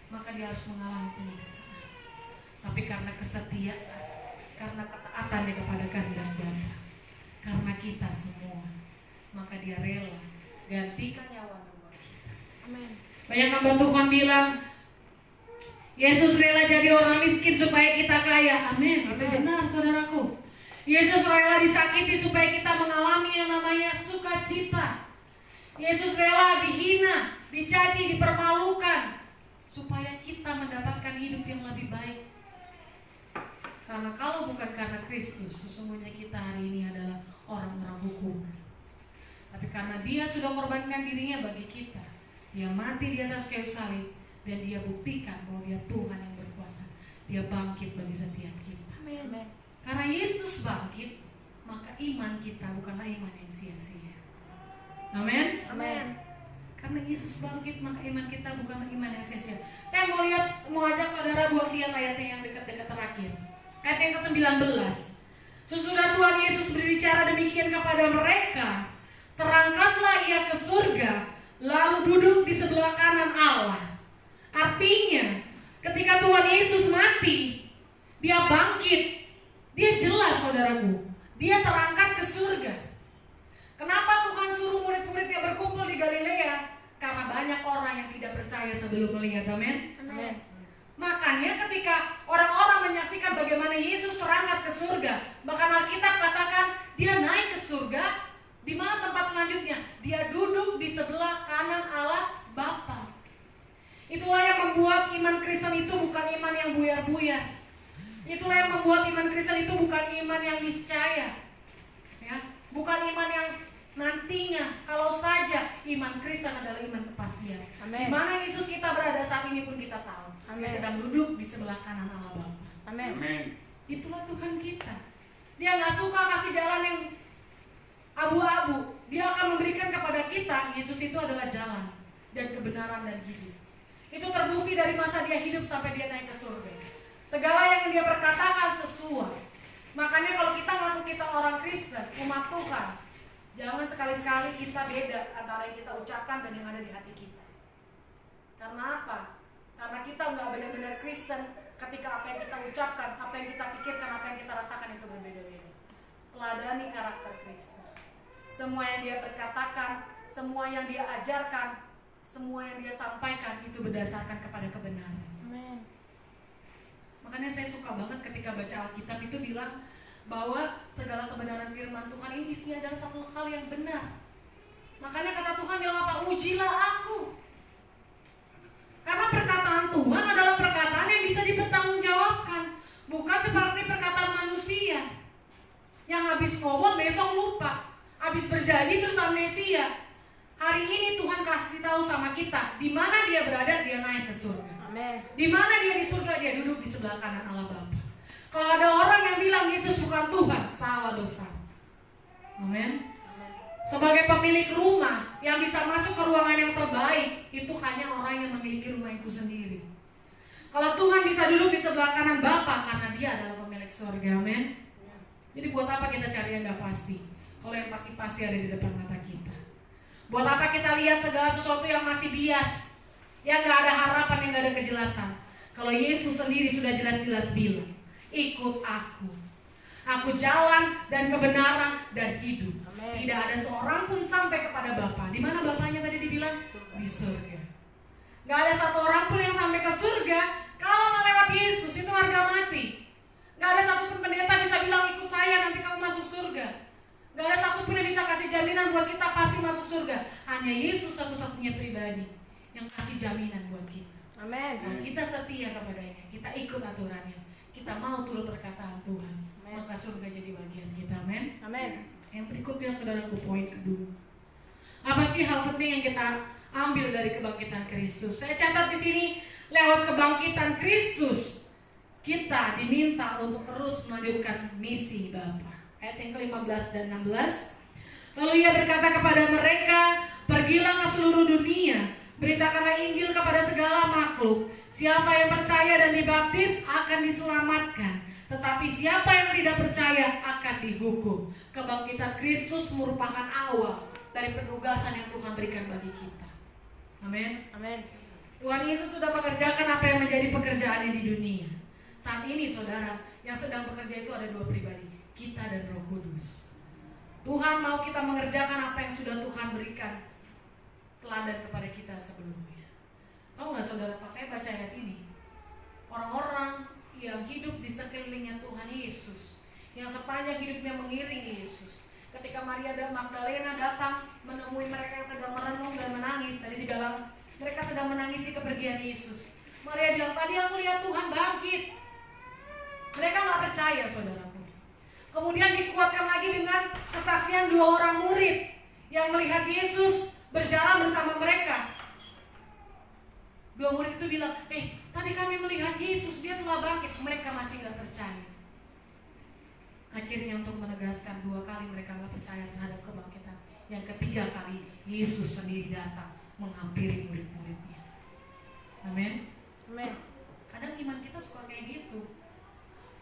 maka dia harus mengalami penyiksaan. Tapi karena kesetiaan, karena ketaatannya kepada kehendak Bapa, karena kita semua, maka dia rela gantikan nyawa kita. Amin. Banyak hamba Tuhan bilang, Yesus rela jadi orang miskin supaya kita kaya. Amin. Itu benar, saudaraku. Yesus rela disakiti supaya kita mengalami yang namanya sukacita. Yesus rela dihina, dicaci, dipermalukan supaya kita mendapatkan hidup yang lebih baik. Karena kalau bukan karena Kristus, sesungguhnya kita hari ini adalah orang-orang hukum. Tapi karena dia sudah korbankan dirinya bagi kita, dia mati di atas kayu salib, dan dia buktikan bahwa dia Tuhan yang berkuasa. Dia bangkit bagi setiap kita. Amin. Karena Yesus bangkit, maka iman kita bukanlah iman yang sia-sia. Amin. Amin. Karena Yesus bangkit, maka iman kita bukanlah iman yang sia-sia. Saya mau ajak saudara buat lihat ayatnya yang dekat-dekat terakhir. Ayat yang ke-19. Sesudah Tuhan Yesus berbicara demikian kepada mereka, terangkatlah ia ke surga, lalu duduk di sebelah kanan Allah. Artinya, ketika Tuhan Yesus mati, dia bangkit. Dia jelas, saudaraku, dia terangkat ke surga. Kenapa Tuhan suruh murid-muridnya berkumpul di Galilea? Karena banyak orang yang tidak percaya sebelum melihat. Amin. Amin. Makanya ketika orang-orang menyaksikan bagaimana Yesus terangkat ke surga, bahkan Alkitab katakan dia naik ke surga. Di mana tempat selanjutnya? Dia duduk di sebelah kanan Allah Bapa. Itulah yang membuat iman Kristen itu bukan iman yang buyar-buyar. Itulah yang membuat iman Kristen itu bukan iman yang niscaya, ya, bukan iman yang nantinya. Kalau saja iman Kristen adalah iman kepastian. Di mana Yesus kita berada saat ini pun kita tahu. Dia sedang duduk di sebelah kanan Allah Bapa. Amin. Itulah Tuhan kita. Dia nggak suka kasih jalan yang abu-abu. Dia akan memberikan kepada kita, Yesus itu adalah jalan dan kebenaran dan hidup. Itu terbukti dari masa dia hidup sampai dia naik ke surga. Segala yang dia perkatakan sesuai. Makanya kalau kita ngaku kita orang Kristen, umat Tuhan, jangan sekali-sekali kita beda antara yang kita ucapkan dan yang ada di hati kita. Karena apa? Karena kita nggak benar-benar Kristen ketika apa yang kita ucapkan, apa yang kita pikirkan, apa yang kita rasakan itu berbeda-beda. Teladani karakter Kristus. Semua yang dia perkatakan, semua yang dia ajarkan, semua yang dia sampaikan itu berdasarkan kepada kebenaran. Amin. Makanya saya suka banget ketika baca Alkitab itu bilang bahwa segala kebenaran firman Tuhan ini isinya adalah satu hal yang benar. Makanya kata Tuhan bilang apa? Ujilah aku. Karena perkataan Tuhan adalah perkataan yang bisa dipertanggungjawabkan. Bukan seperti perkataan manusia yang habis ngomong besok lupa, habis berjanji terus amnesia. Hari ini Tuhan kasih tahu sama kita di mana dia berada, dia naik ke surga. Amin. Di mana dia di surga, dia duduk di sebelah kanan Allah Bapa. Kalau ada orang yang bilang Yesus bukan Tuhan, salah besar. Amin. Sebagai pemilik rumah yang bisa masuk ke ruangan yang terbaik, itu hanya orang yang memiliki rumah itu sendiri. Kalau Tuhan bisa duduk di sebelah kanan Bapa, karena dia adalah pemilik surga. Amin. Jadi buat apa kita cari yang gak pasti, kalau yang pasti-pasti ada di depan mata kita? Buat apa kita lihat segala sesuatu yang masih bias, yang gak ada harapan, yang gak ada kejelasan? Kalau Yesus sendiri sudah jelas-jelas bilang, ikut aku. Aku jalan dan kebenaran dan hidup. Amen. Tidak ada seorang pun sampai kepada Bapa. Di mana Bapaknya tadi dibilang? Di surga. Gak ada satu orang pun yang sampai ke surga kalau nggak lewat Yesus, itu harga mati. Gak ada satupun pendeta bisa bilang ikut saya nanti kamu masuk surga. Gak ada satupun yang bisa kasih jaminan buat kita pasti masuk surga. Hanya Yesus satu-satunya pribadi yang kasih jaminan buat kita. Amin. Kalau kita setia kepadanya, kita ikut aturannya, kita mau turut perkataan Tuhan, maka surga jadi bagian kita. Amin. Amin. Yang berikutnya saudaraku, poin kedua. Apa sih hal penting yang kita ambil dari kebangkitan Kristus? Saya catat di sini, lewat kebangkitan Kristus kita diminta untuk terus melanjutkan misi Bapa. Ayat yang ke-15 dan 16. Lalu ia berkata kepada mereka, pergilah ke seluruh dunia, beritakanlah Injil kepada segala makhluk. Siapa yang percaya dan dibaptis akan diselamatkan, tetapi siapa yang tidak percaya akan dihukum. Kebangkitan Kristus merupakan awal dari penugasan yang Tuhan berikan bagi kita. Amin. Amin. Tuhan Yesus sudah mengerjakan apa yang menjadi pekerjaannya di dunia. Saat ini saudara, yang sedang bekerja itu ada dua pribadi, kita dan Roh Kudus. Tuhan mau kita mengerjakan apa yang sudah Tuhan berikan teladan kepada kita sebelumnya. Tahu nggak saudara, pas saya baca ayat ini, orang-orang yang hidup di sekelilingnya Tuhan Yesus, yang sepanjang hidupnya mengiringi Yesus, ketika Maria dan Magdalena datang menemui mereka yang sedang merenung dan menangis, tadi di dalam mereka sedang menangisi kepergian Yesus. Maria bilang, tadi aku lihat Tuhan bangkit. Mereka nggak percaya, saudaraku. Kemudian dikuatkan lagi dengan kesaksian dua orang murid yang melihat Yesus berjalan bersama mereka. Dua murid itu bilang, tadi kami melihat Yesus, dia telah bangkit. Mereka masih nggak percaya. Akhirnya untuk menegaskan dua kali mereka nggak percaya terhadap kebangkitan, yang ketiga kali Yesus sendiri datang menghampiri murid-muridnya. Amin. Amin. Kadang iman kita suka kayak gitu.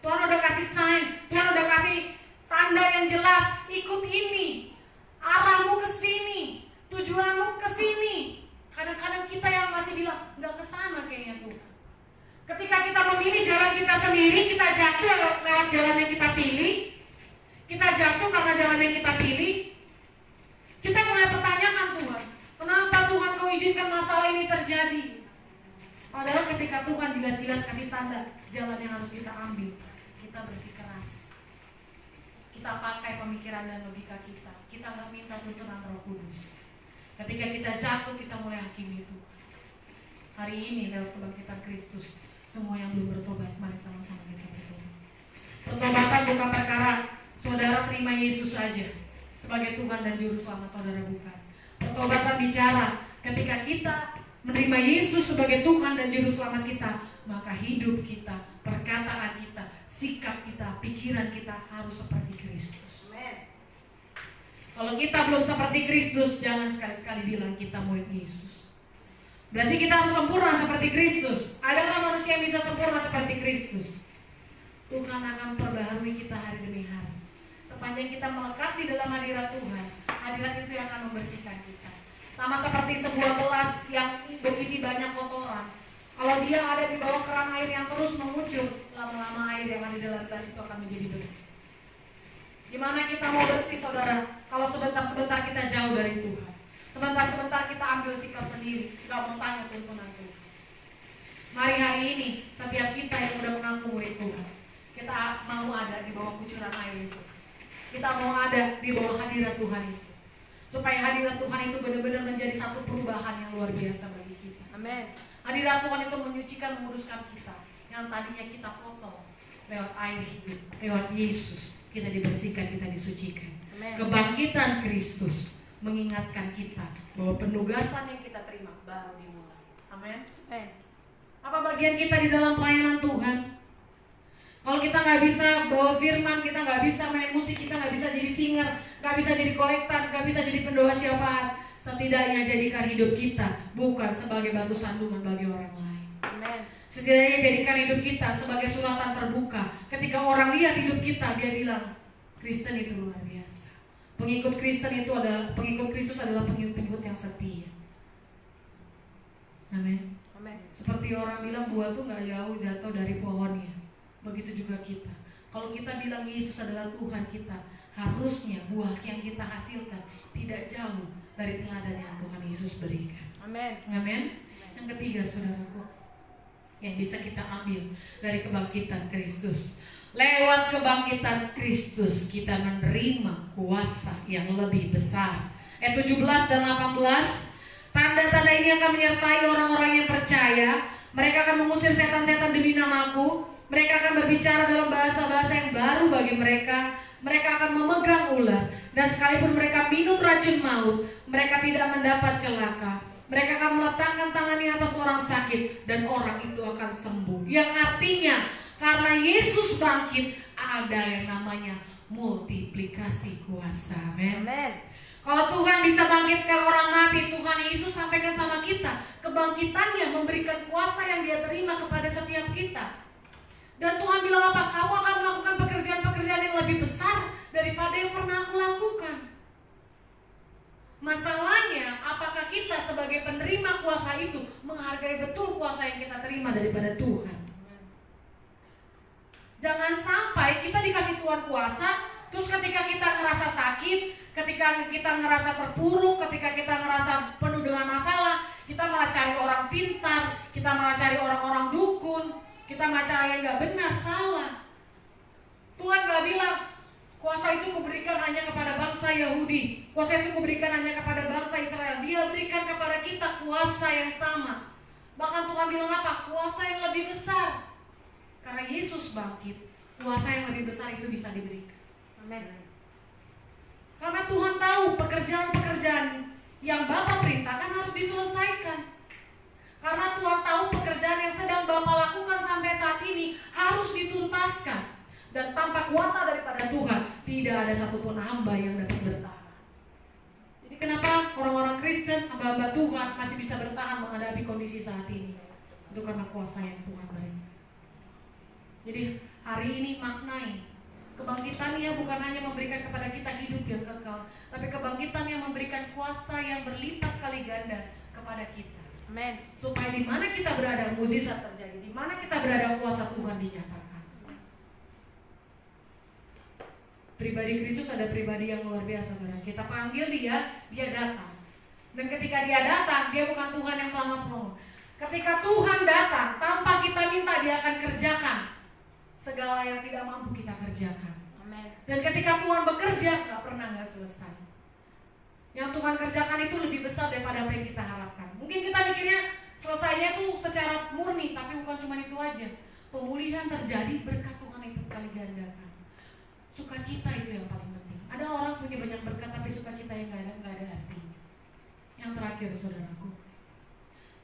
Tuhan udah kasih sign, Tuhan udah kasih tanda yang jelas, ikut ini, arahmu ke sini, tujuanmu ke sini. Kadang-kadang kita yang masih bilang nggak ke sana kayaknya Tuhan. Ketika kita memilih jalan kita sendiri, kita jatuh lewat jalan yang kita pilih. Kita jatuh karena jalan yang kita pilih. Kita mulai pertanyakan Tuhan, kenapa Tuhan kau izinkan masalah ini terjadi? Padahal ketika Tuhan jelas-jelas kasih tanda jalan yang harus kita ambil, kita bersikeras. Kita pakai pemikiran dan logika kita. Kita nggak minta tuntunan Roh Kudus. Ketika kita jatuh, kita mulai hakimi itu. Hari ini lewat kebangkitan Kristus, semua yang belum bertobat, mari sama-sama kita bertobat. Pertobatan bukan perkara saudara terima Yesus saja sebagai Tuhan dan Juru Selamat saudara, bukan. Pertobatan bicara ketika kita menerima Yesus sebagai Tuhan dan Juru Selamat kita, maka hidup kita, perkataan kita, sikap kita, pikiran kita harus seperti Kristus. Amin. Kalau kita belum seperti Kristus, jangan sekali-sekali bilang kita murid Yesus. Berarti kita harus sempurna seperti Kristus. Adakah manusia yang bisa sempurna seperti Kristus? Tuhan akan memperbaharui kita hari demi hari. Sepanjang kita melekat di dalam hadirat Tuhan, hadirat itu yang akan membersihkan kita. Sama seperti sebuah gelas yang berisi banyak kotoran. Kalau dia ada di bawah keran air yang terus mengucur, lama-lama air yang ada di dalam gelas itu akan menjadi bersih. Gimana kita mau bersih, saudara? Kalau sebentar-sebentar kita jauh dari Tuhan, sebentar-sebentar kita ambil sikap sendiri, nggak mau tanya tuntunan Tuhan. Mari hari ini, setiap kita yang udah mengaku murid Tuhan, kita mau ada di bawah kucuran air itu. Kita mau ada di bawah hadirat Tuhan itu. Supaya hadirat Tuhan itu benar-benar menjadi satu perubahan yang luar biasa bagi kita. Amin. Hadirat Tuhan itu menyucikan, menguduskan kita. Yang tadinya kita kotor, lewat air hidup, lewat Yesus, kita dibersihkan, kita disucikan. Amin. Kebangkitan Kristus mengingatkan kita bahwa penugasan yang kita terima baru dimulai. Amin. Apa bagian kita di dalam pelayanan Tuhan? Kalau kita nggak bisa bawa firman, kita nggak bisa main musik, kita nggak bisa jadi singer, nggak bisa jadi kolektor, nggak bisa jadi pendoa syafaat, setidaknya jadikan hidup kita bukan sebagai batu sandungan bagi orang lain. Amin. Setidaknya jadikan hidup kita sebagai suratan terbuka. Ketika orang lihat hidup kita, dia bilang, Kristen itu luar biasa. Pengikut Kristus adalah pengikut yang setia. Amin. Amin. Seperti orang bilang buah tuh nggak jauh jatuh dari pohonnya. Begitu juga kita. Kalau kita bilang Yesus adalah Tuhan kita, harusnya buah yang kita hasilkan tidak jauh dari teladan yang Tuhan Yesus berikan. Amin. Amin. Yang ketiga, saudaraku, yang bisa kita ambil dari kebangkitan Kristus, Lewat kebangkitan Kristus kita menerima kuasa yang lebih besar. Ayat 17 dan 18. Tanda-tanda ini akan menyertai orang-orang yang percaya. Mereka akan mengusir setan-setan demi namaku. Mereka akan berbicara dalam bahasa-bahasa yang baru bagi mereka. Mereka akan memegang ular. Dan sekalipun mereka minum racun maut, mereka tidak mendapat celaka. Mereka akan meletakkan tangannya atas orang sakit, dan orang itu akan sembuh. Yang artinya, karena Yesus bangkit, ada yang namanya multiplikasi kuasa. Amin. Kalau Tuhan bisa bangkitkan orang mati, Tuhan Yesus sampaikan sama kita, kebangkitannya memberikan kuasa yang Dia terima kepada setiap kita. Dan Tuhan bilang apa? Kamu akan melakukan pekerjaan-pekerjaan yang lebih besar daripada yang pernah aku lakukan. Masalahnya, apakah kita sebagai penerima kuasa itu menghargai betul kuasa yang kita terima daripada Tuhan? Jangan sampai kita dikasih Tuhan kuasa, terus ketika kita ngerasa sakit, ketika kita ngerasa terpuruk, ketika kita ngerasa penuh dengan masalah, kita malah cari orang pintar, kita malah cari orang-orang dukun, kita malah cari yang gak benar, salah. Tuhan gak bilang kuasa itu kuberikan hanya kepada bangsa Yahudi, kuasa itu kuberikan hanya kepada bangsa Israel. Dia berikan kepada kita kuasa yang sama. Bahkan Tuhan bilang apa? Kuasa yang lebih besar. Karena Yesus bangkit, kuasa yang lebih besar itu bisa diberikan. Amin. Karena Tuhan tahu pekerjaan-pekerjaan yang Bapa perintahkan harus diselesaikan. Karena Tuhan tahu pekerjaan yang sedang Bapa lakukan sampai saat ini harus dituntaskan. Dan tanpa kuasa daripada Tuhan, tidak ada satupun hamba yang dapat bertahan. Jadi kenapa orang-orang Kristen, hamba-hamba Tuhan masih bisa bertahan menghadapi kondisi saat ini? Itu karena kuasa yang Tuhan beri. Jadi hari ini maknai kebangkitannya bukan hanya memberikan kepada kita hidup yang kekal, tapi kebangkitan yang memberikan kuasa yang berlipat kali ganda kepada kita. Amin. Supaya di mana kita berada mukjizat terjadi, di mana kita berada kuasa Tuhan dinyatakan. Pribadi Kristus ada pribadi yang luar biasa, saudara. Kita panggil dia datang. Dan ketika dia datang, dia bukan Tuhan yang pelangap-pelangap. Ketika Tuhan datang, tanpa kita minta, dia akan kerjakan segala yang tidak mampu kita kerjakan. Amin. Dan ketika Tuhan bekerja, gak pernah gak selesai. Yang Tuhan kerjakan itu lebih besar daripada apa yang kita harapkan. Mungkin kita mikirnya selesainya tuh secara murni, tapi bukan cuma itu aja. Pemulihan terjadi berkat Tuhan yang berkali gandakan. Sukacita itu yang paling penting. Ada orang punya banyak berkat, tapi sukacita yang gak ada artinya. Yang terakhir, saudaraku,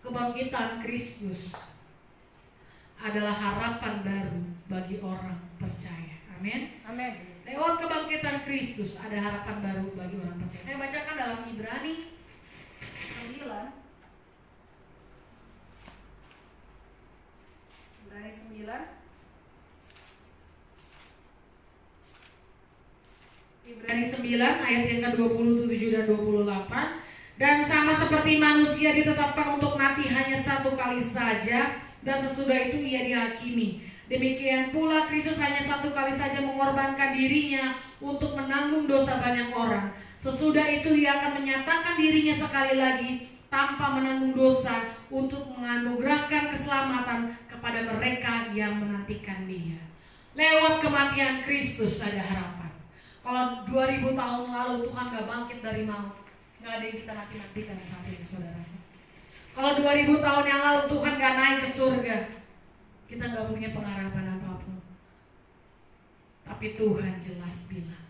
kebangkitan Kristus adalah harapan baru bagi orang percaya. Amin. Amin. Lewat kebangkitan Kristus ada harapan baru bagi orang percaya. Saya bacakan dalam Ibrani 9. Ibrani 9. Ibrani 9 ayat yang ke-27 dan 28. Dan sama seperti manusia ditetapkan untuk mati hanya satu kali saja, dan sesudah itu ia dihakimi. Demikian pula Kristus hanya satu kali saja mengorbankan dirinya untuk menanggung dosa banyak orang. Sesudah itu ia akan menyatakan dirinya sekali lagi tanpa menanggung dosa untuk menganugerahkan keselamatan kepada mereka yang menantikan dia. Lewat kematian Kristus ada harapan. Kalau 2000 tahun lalu Tuhan gak bangkit dari maut, gak ada yang kita nanti-nantikan saat ini, saudara. Kalau 2000 tahun yang lalu Tuhan gak naik ke surga, kita gak punya pengharapan apapun. Tapi Tuhan jelas bilang,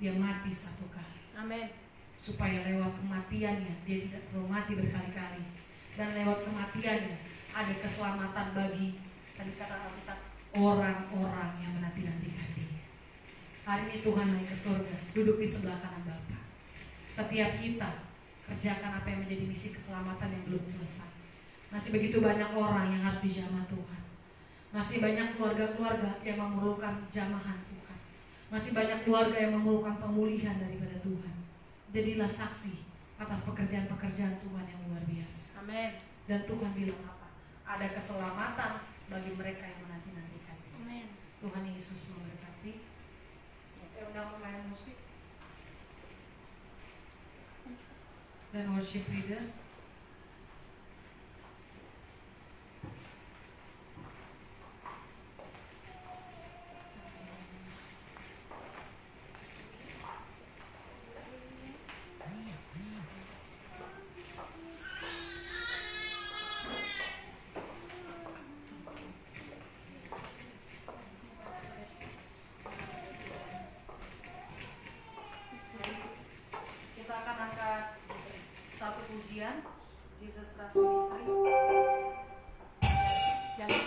dia mati satu kali. Amin. Supaya lewat kematiannya, dia tidak perlu mati berkali-kali. Dan lewat kematiannya, ada keselamatan bagi, tadi kata kita, orang-orang yang menanti-nantikan dia. Hari ini Tuhan naik ke surga, duduk di sebelah kanan Bapa. Setiap kita kerjakan apa yang menjadi misi keselamatan yang belum selesai. Masih begitu banyak orang yang harus dijamah Tuhan. Masih banyak keluarga-keluarga yang memerlukan jamahan Tuhan. Masih banyak keluarga yang memerlukan pemulihan daripada Tuhan. Jadilah saksi atas pekerjaan-pekerjaan Tuhan yang luar biasa. Amin. Dan Tuhan bilang apa? Ada keselamatan bagi mereka yang menanti-nantikan. Amin. Tuhan Yesus memberkati. Saya undang pemain musik dan worship leaders. pujian Jesus Trust Ministry. Jangan.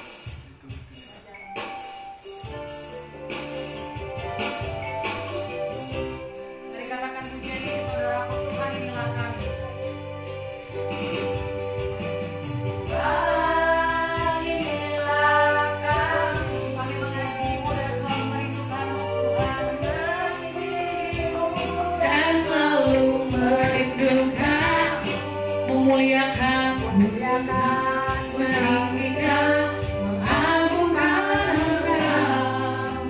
Mari katakan pujian ini saudaraku, Tuhan inilah kami. Kami mengasihimu dan selalu merindukanmu, Tuhan. Dan selalu merindukan, memuliakan, meninggikan, mengagungkan Engkau.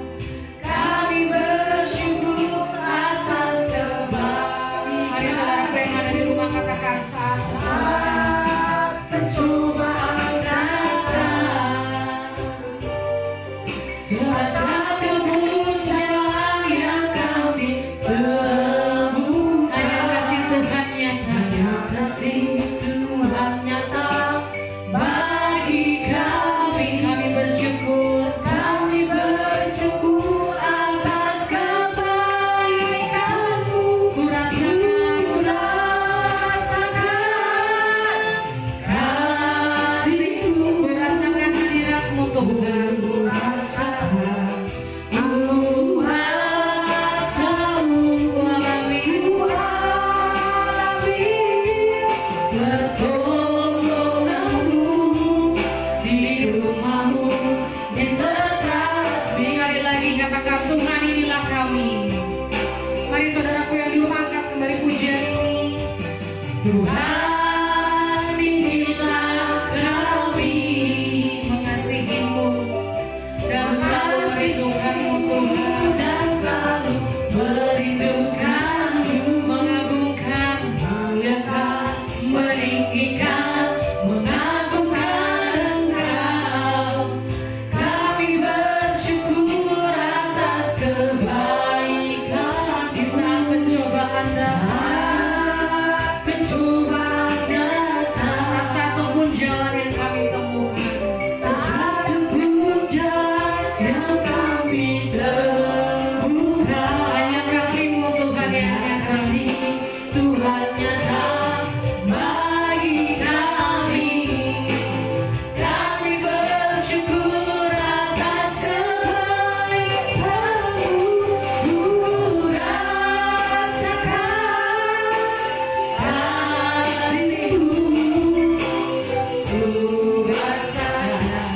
Kami bersyukur atas kebaikan. Mari saudaraku yang ada di rumah katakan, saat pencobaan datang, satupun jalan yang kami tempuh, hanya kasih Tuhan nyata, bagi kami. Kami bersyukur atas kebaikan-Mu. Ku rasakan kasih-Mu, ku rasakan hadirat-Mu, Tuhan. Katakan Tuhan inilah kami. Mari saudaraku yang di rumah angkat kembali pujian ini. Tuhan inilah kami, mengasihimu dan selalu merindukanmu, Tuhan. Dan selalu merindukanmu, mengagungkan, memuliakan, meninggikan, mengagungkan Engkau. Kami bersyukur atas kebaikan di saat pencobaan datang. Tak satupun jalan yang kami temukan, tak satupun jalan yang kami temukan. Hanya kasih-Mu, Tuhan, yang nyata. Tuhan nyata bagi kami. Kami bersyukur atas kebaikan-Mu. Ku rasakan kasih-Mu. Ku rasakan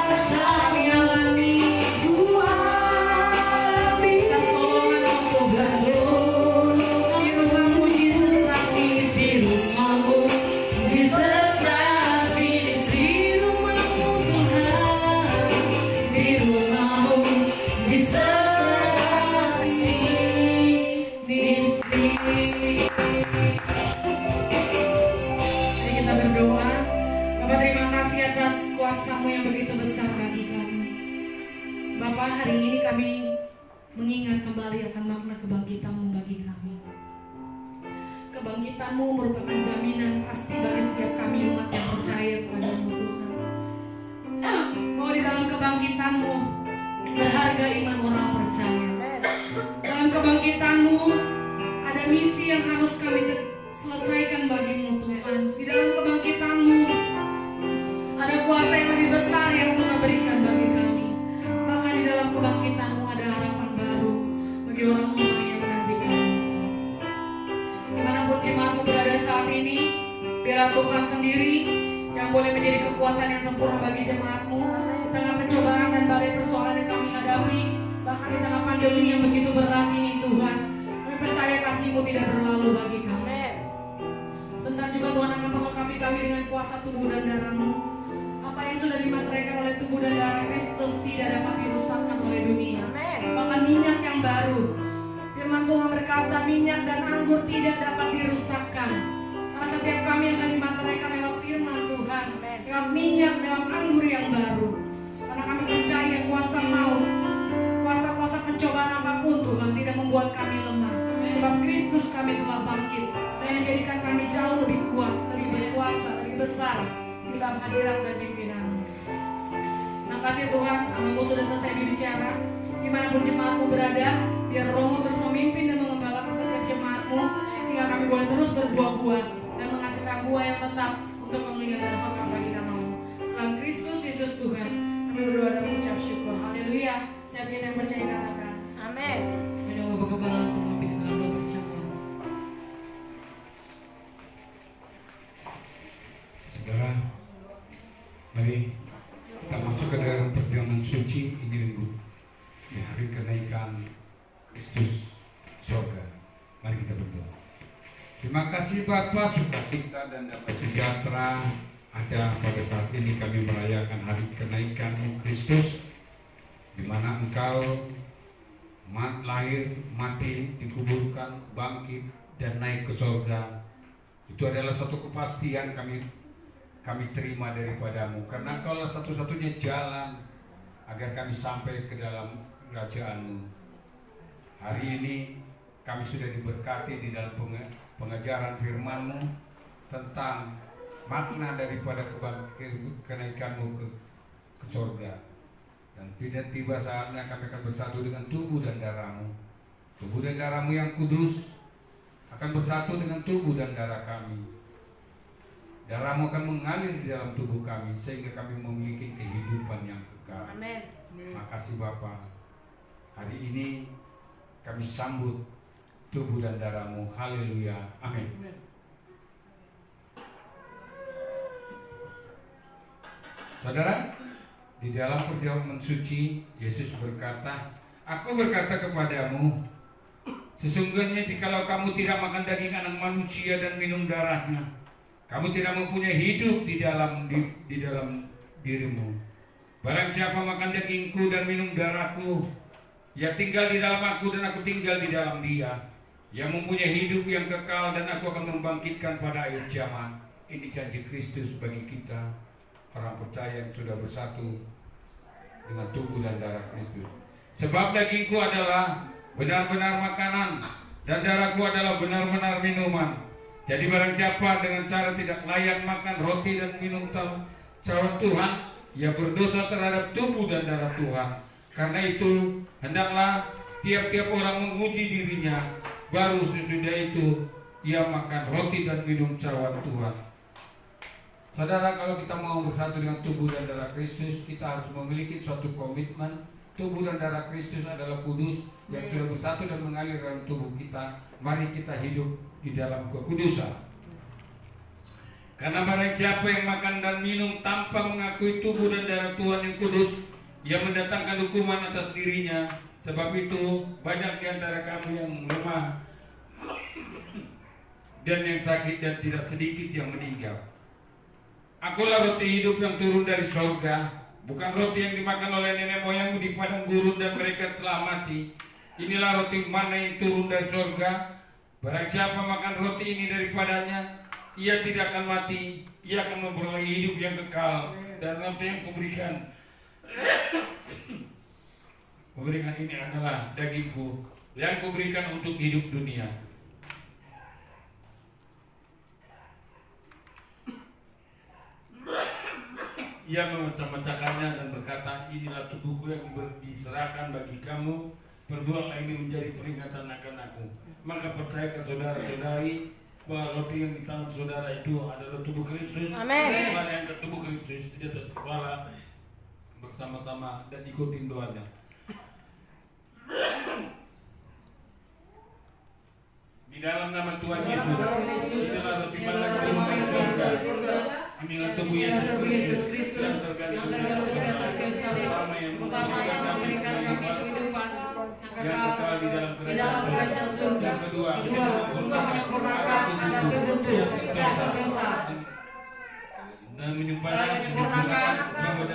kuasa mengalami. Ku alami pertolongan-Mu, Tuhan. Di rumah-Mu, Jesus Trust Ministry. Di rumah-Mu, Jesus Trust Ministry. Di rumah-Mu, Tuhan. Di rumah-Mu, Jesus Trust Ministry. Mari kita berdoa. Bapa, terima kasih atas kuasa-Mu yang begitu besar bagi kami. Bapa, hari ini kami mengingat kembali akan makna kebangkitan-Mu bagi kami. Kebangkitan-Mu merupakan jaminan pasti bagi setiap kami umat yang percaya kepada-Mu, Tuhan. Bahwa di dalam kebangkitan-Mu berharga iman orang percaya. Dalam kebangkitan-Mu ada misi yang harus kami selesaikan bagi-Mu, Tuhan. Di dalam kebangkitan-Mu ada kuasa yang lebih besar yang Tuhan berikan bagi kami. Bahkan di dalam kebangkitan-Mu ada harapan baru bagi orang-orang yang menantikan Engkau. Dimanapun jemaat-Mu berada saat ini, biarlah Tuhan sendiri yang boleh menjadi kekuatan yang sempurna bagi jemaat-Mu di tengah pencobaan dan badai persoalan yang kami hadapi, bahkan di tengah pandemi yang begitu berat ini, Tuhan. Kami percaya kasih-Mu tidak berlalu bagi kami. Sebentar juga Tuhan akan melengkapi kami dengan kuasa tubuh dan darah-Mu. Apa yang sudah dimateraikan oleh tubuh dan darah Kristus tidak dapat dirusakkan oleh dunia. Bahkan minyak yang baru, firman Tuhan berkata minyak dan anggur tidak dapat dirusakkan. Karena setiap kami akan dimateraikan lewat firman Tuhan, lewat minyak, lewat anggur yang baru. Karena kami percaya kuasa maut, kuasa-kuasa pencobaan apapun Tuhan tidak membuat kami lemah. Sebab Kristus kami telah bangkit dan menjadikan kami jauh lebih kuat, lebih berkuasa, lebih besar di dalam hadirat dan pimpinan-Mu. Makasih Tuhan, nama-Mu sudah selesai berbicara. Dimanapun jemaat-Mu berada, biar Roh-Mu terus memimpin dan mengembalakan setiap jemaat-Mu, sehingga kami boleh terus Setiap kita yang percaya katakan. Amin. Menunggu kekebalan untuk memimpin dalam doa perjamuan. Saudara, mari kita masuk ke dalam perjamuan suci ini minggu di hari kenaikan Kristus surga. Mari kita berdoa. Terima kasih Bapa, sukacita dan damai sejahtera ada pada saat ini kami merayakan hari kenaikan Kristus, di mana Engkau lahir, mati, dikuburkan, bangkit, dan naik ke surga. Itu adalah suatu kepastian kami terima daripadamu, karena Engkau adalah satu-satunya jalan agar kami sampai ke dalam kerajaan-Mu. Hari ini kami sudah diberkati di dalam pengajaran firman-Mu tentang makna daripada kenaikan-Mu ke surga. Dan tiba saatnya kami akan bersatu dengan tubuh dan darah-Mu. Tubuh dan darah-Mu yang kudus akan bersatu dengan tubuh dan darah kami. Darah-Mu akan mengalir di dalam tubuh kami sehingga kami memiliki kehidupan yang kekal. Amin. Makasih Bapa. Hari ini kami sambut tubuh dan darah-Mu. Haleluya. Amin. Saudara, di dalam perjamuan suci Yesus berkata, "Aku berkata kepadamu, sesungguhnya jikalau kamu tidak makan daging anak manusia dan minum darahnya, kamu tidak mempunyai hidup di dalam dirimu. Barang siapa makan dagingku dan minum darahku, ia tinggal di dalam aku dan aku tinggal di dalam dia. Ia mempunyai hidup yang kekal dan aku akan membangkitkan pada akhir zaman." Ini janji Kristus bagi kita, orang percaya yang sudah bersatu dengan tubuh dan darah Kristus. Sebab dagingku adalah benar-benar makanan dan darahku adalah benar-benar minuman. Jadi barang siapa dengan cara tidak layak makan roti dan minum cawan Tuhan, ia berdosa terhadap tubuh dan darah Tuhan. Karena itu hendaklah tiap-tiap orang menguji dirinya, baru sesudah itu ia makan roti dan minum cawan Tuhan. Saudara, kalau kita mau bersatu dengan tubuh dan darah Kristus, kita harus memiliki suatu komitmen. Tubuh dan darah Kristus adalah kudus yang sudah bersatu dan mengalir dalam tubuh kita. Mari kita hidup di dalam kekudusan. Karena barang siapa yang makan dan minum tanpa mengakui tubuh dan darah Tuhan yang kudus, ia mendatangkan hukuman atas dirinya. Sebab itu banyak di antara kamu yang lemah dan yang sakit dan tidak sedikit yang meninggal. Akulah roti hidup yang turun dari surga, bukan roti yang dimakan oleh nenek moyangmu di padang gurun dan mereka telah mati. Inilah roti mana yang turun dari surga. Barang siapa makan roti ini daripadanya, ia tidak akan mati, ia akan memperoleh hidup yang kekal. Dan roti yang kuberikan ini adalah dagingku yang kuberikan untuk hidup dunia. Ia memecah-mecahkannya dan berkata, "Inilah tubuhku yang diserahkan bagi kamu. Perbuatlah ini menjadi peringatan akan aku." Maka percayakan saudara-saudari bahwa roti yang di tangan saudara itu adalah tubuh Kristus. Amin. Mari angkat tubuh Kristus di atas kepala bersama-sama dan ikutin doanya. Di dalam nama Tuhan Yesus, inilah roti mana yang turun dari surga. Inilah tubuh Yesus Kristus yang tergantung di atas pertama yang memberikan kami kehidupan yang kekal di dalam kerajaan surga. Yang kedua menyempurnakan ada tubuhku yang dosa dan menyempurnakan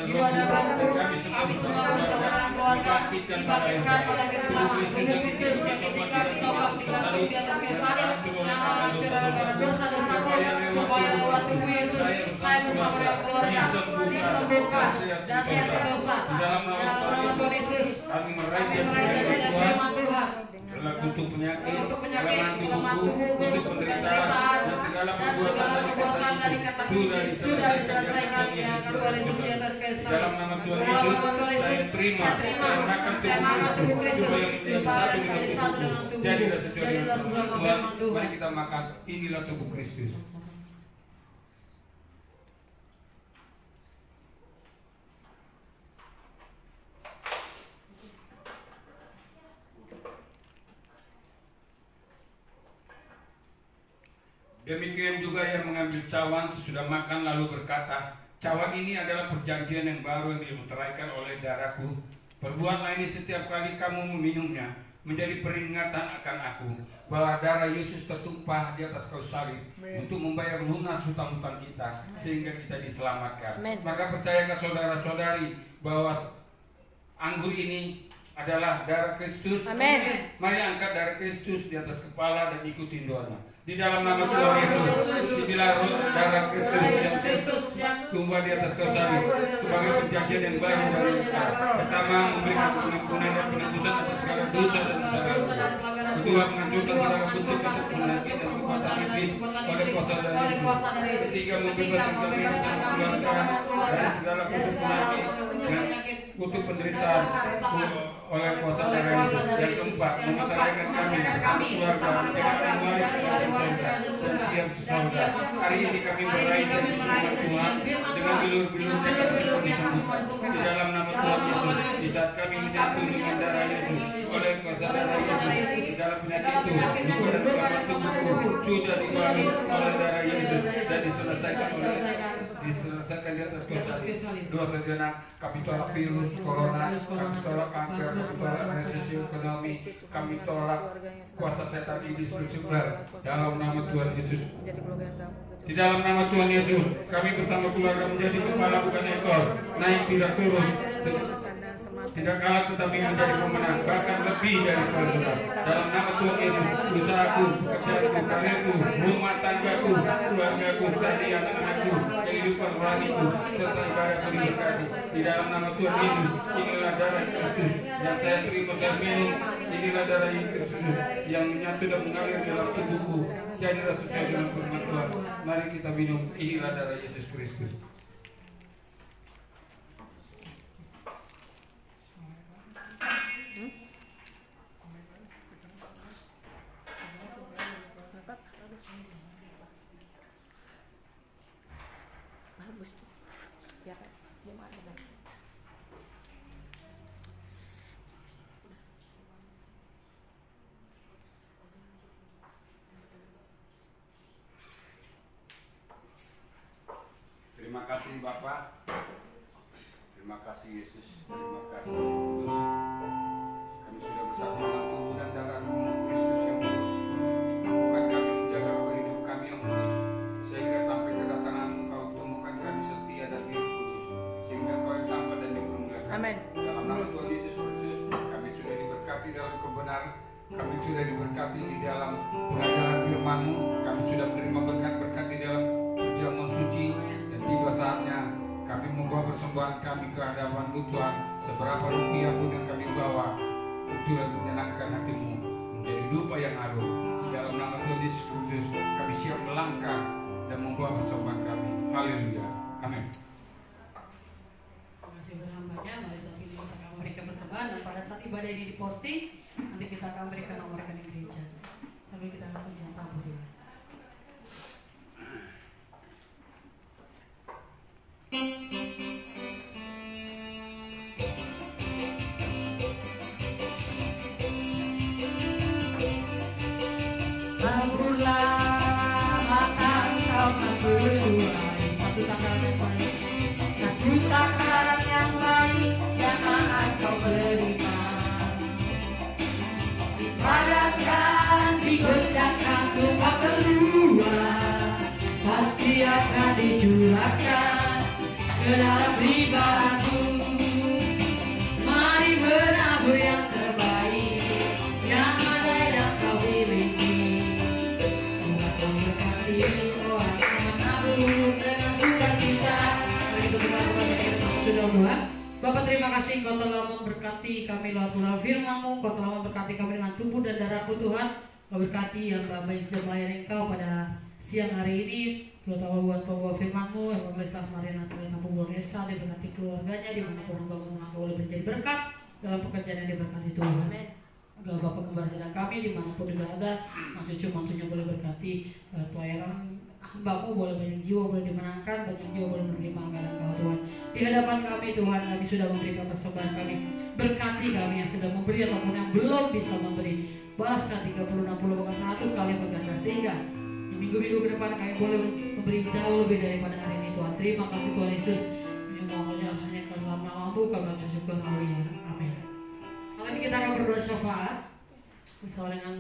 jiwa dan rohku. Kami semua bersama keluarga dibangkitkan pada tubuh Kristus yang ketika kita bangkitkan di atas kayu salib yang hancur gara-gara dosa-dosaku, supaya lewat tubuh Yesus saya bersama dengan keluarga disembuhkan dan tiada dosa. Dalam nama Tuhan Yesus kami meraih dan firman Tuhan. Segala kutuk penyakit, kelemahan tubuhku, penderitaan, dan segala perbuatan dari kata sudah diselesaikan yang kedua di atas kayu salib. Dalam nama Tuhan Yesus saya terima, saya makan tubuh Kristus supaya saya satu dengan tubuh. Jadilah sesuai dengan Tuhan. Mari kita makan, inilah tubuh Kristus. Demikian juga yang mengambil cawan sesudah makan lalu berkata, cawan ini adalah perjanjian yang baru yang dimeteraikan oleh darahku. Perbuatlah ini setiap kali kamu meminumnya, menjadi peringatan akan aku, bahwa darah Yesus tertumpah di atas kayu salib untuk membayar lunas hutang-hutang kita, sehingga kita diselamatkan. Maka percayakan saudara-saudari bahwa anggur ini adalah darah Kristus. Amin. Mari angkat darah Kristus di atas kepala dan ikuti doanya. Di dalam nama Tuhan Yesus, inilah darah Kristus yang tumpah di atas kayu salib sebagai perjanjian yang baru dari kita. Pertama, memberikan pengampunan dan penebusan atas segala dosa dan segala dosa. Kedua, menghancurkan segala bentuk atas penyakit dan kekuatan iblis oleh kuasa dari Yesus. Ketiga, membebaskan kami bersama keluarga dari segala bentuk penyakit dan kutuk penderitaan oleh kuasa dari Yesus. Yang keempat, memeteraikan kami bersama keluarga menjadi waris dan siap surga. Hari ini kami meraih dan menerima Tuhan dengan bilur-bilur di dalam nama Tuhan Yesus. Di saat kami menyatu dengan darah Yesus oleh kuasa darah Yesus, segala penyakit itu luka dan tubuhku sudah dibangun oleh darah Yesus dan diselesaikan di atas kuasa. Dua sejenak, kami tolak virus corona, kami tolak kanker, kami tolak resesi ekonomi, kami tolak kuasa setan iblis bersumber dalam nama Tuhan Yesus. Di dalam nama Tuhan Yesus, kami bersama keluarga menjadi kepala bukan ekor, naik tidak turun, tidak kalah tetapi menjadi pemenang, bahkan lebih dari pemenang. Dalam nama Tuhan Yesus, usahaku, pekerjaanku, karirku, rumah tanggaku, keluargaku, serta anak-anakku, kehidupan rohaniku, serta ibadahku diberkati. Di dalam nama Tuhan Yesus, inilah darah Kristus yang saya terima dan minum. Inilah darah Kristus yang menyatu dan mengalir dalam tubuhku. Jadilah sesuai dengan firman Tuhan. Mari kita minum. Inilah darah Yesus Kristus. Terima kasih Bapak, terima kasih Yesus, terima kasih Kudus. Kami sudah bersatu dengan tubuh dan darah-Mu Kristus yang kudus. Mampukan kami menjaga hidup kami yang kudus, sehingga sampai kedatangan-Mu Kau temukan kami setia dan hidup kudus, sehingga Kau yang tampan dan dipermuliakan. Amin. Dalam nama Tuhan Yesus Kristus, kami sudah diberkati dalam kebenaran, kami sudah diberkati di dalam pengajaran firman-Mu, kami sudah menerima berkat-berkat di dalam perjamuan suci. Tiba saatnya kami membawa persembahan kami ke hadapan-Mu Tuhan. Seberapa rupiah pun yang kami bawa, itulah menyenangkan hati-Mu, menjadi dupa yang harum. Di dalam nama Tuhan Yesus Kristus kami siap melangkah dan membawa persembahan kami. Haleluya. Amin. Terima kasih berhambanya. Mari saat ini kita akan memberikan persembahan, dan pada saat ibadah ini diposting, nanti kita akan berikan nomor rekening gereja. Sambil kita akan punya tamu dulu. Satu takaran yang baik yang akan kau berikan. Ibaratkan digunakan tumpah keluar, pasti akan dicurahkan ke dalam pribadimu. Mari menabur yang terbaik, yang ada yang kau miliki. Tuhan kau berkati orang yang menabur dengan sukacita. Mari kita berdoa sudah doa. Bapak terima kasih Kau telah memberkati kami lewat firman-Mu. Kau telah memberkati kami dengan tubuh dan darah-Ku Tuhan. Kau berkati yang Bapak yang sudah melayani Engkau pada siang hari ini, terutama buat pembawa firman-Mu, yang memelihara Mariana Tuhan Pembawa Desa, diberkati keluarganya, di mana Tuhan Bapak boleh menjadi berkat dalam pekerjaan yang diberkati Tuhan. Agar Bapak kembali sedang kami dimanapun berada, yang cucu-mantunya boleh berkati, pelayanan hamba-Mu boleh banyak jiwa boleh dimenangkan, banyak jiwa boleh menerima anggaran Kau Tuhan. Di hadapan kami Tuhan, kami sudah memberikan persembahan kami. Berkati kami yang sudah memberi ataupun yang belum bisa memberi. Balaskan 30, 60, bahkan 100 kali berganda, sehingga yang minggu-minggu ke depan kami boleh memberi jauh lebih daripada hari ini Tuhan. Terima kasih Tuhan Yesus. Yang mohonnya hanya karena mampu kami bersyukur. Haleluya. Amin. Kali ini kita akan berdoa syafaat bersama dengan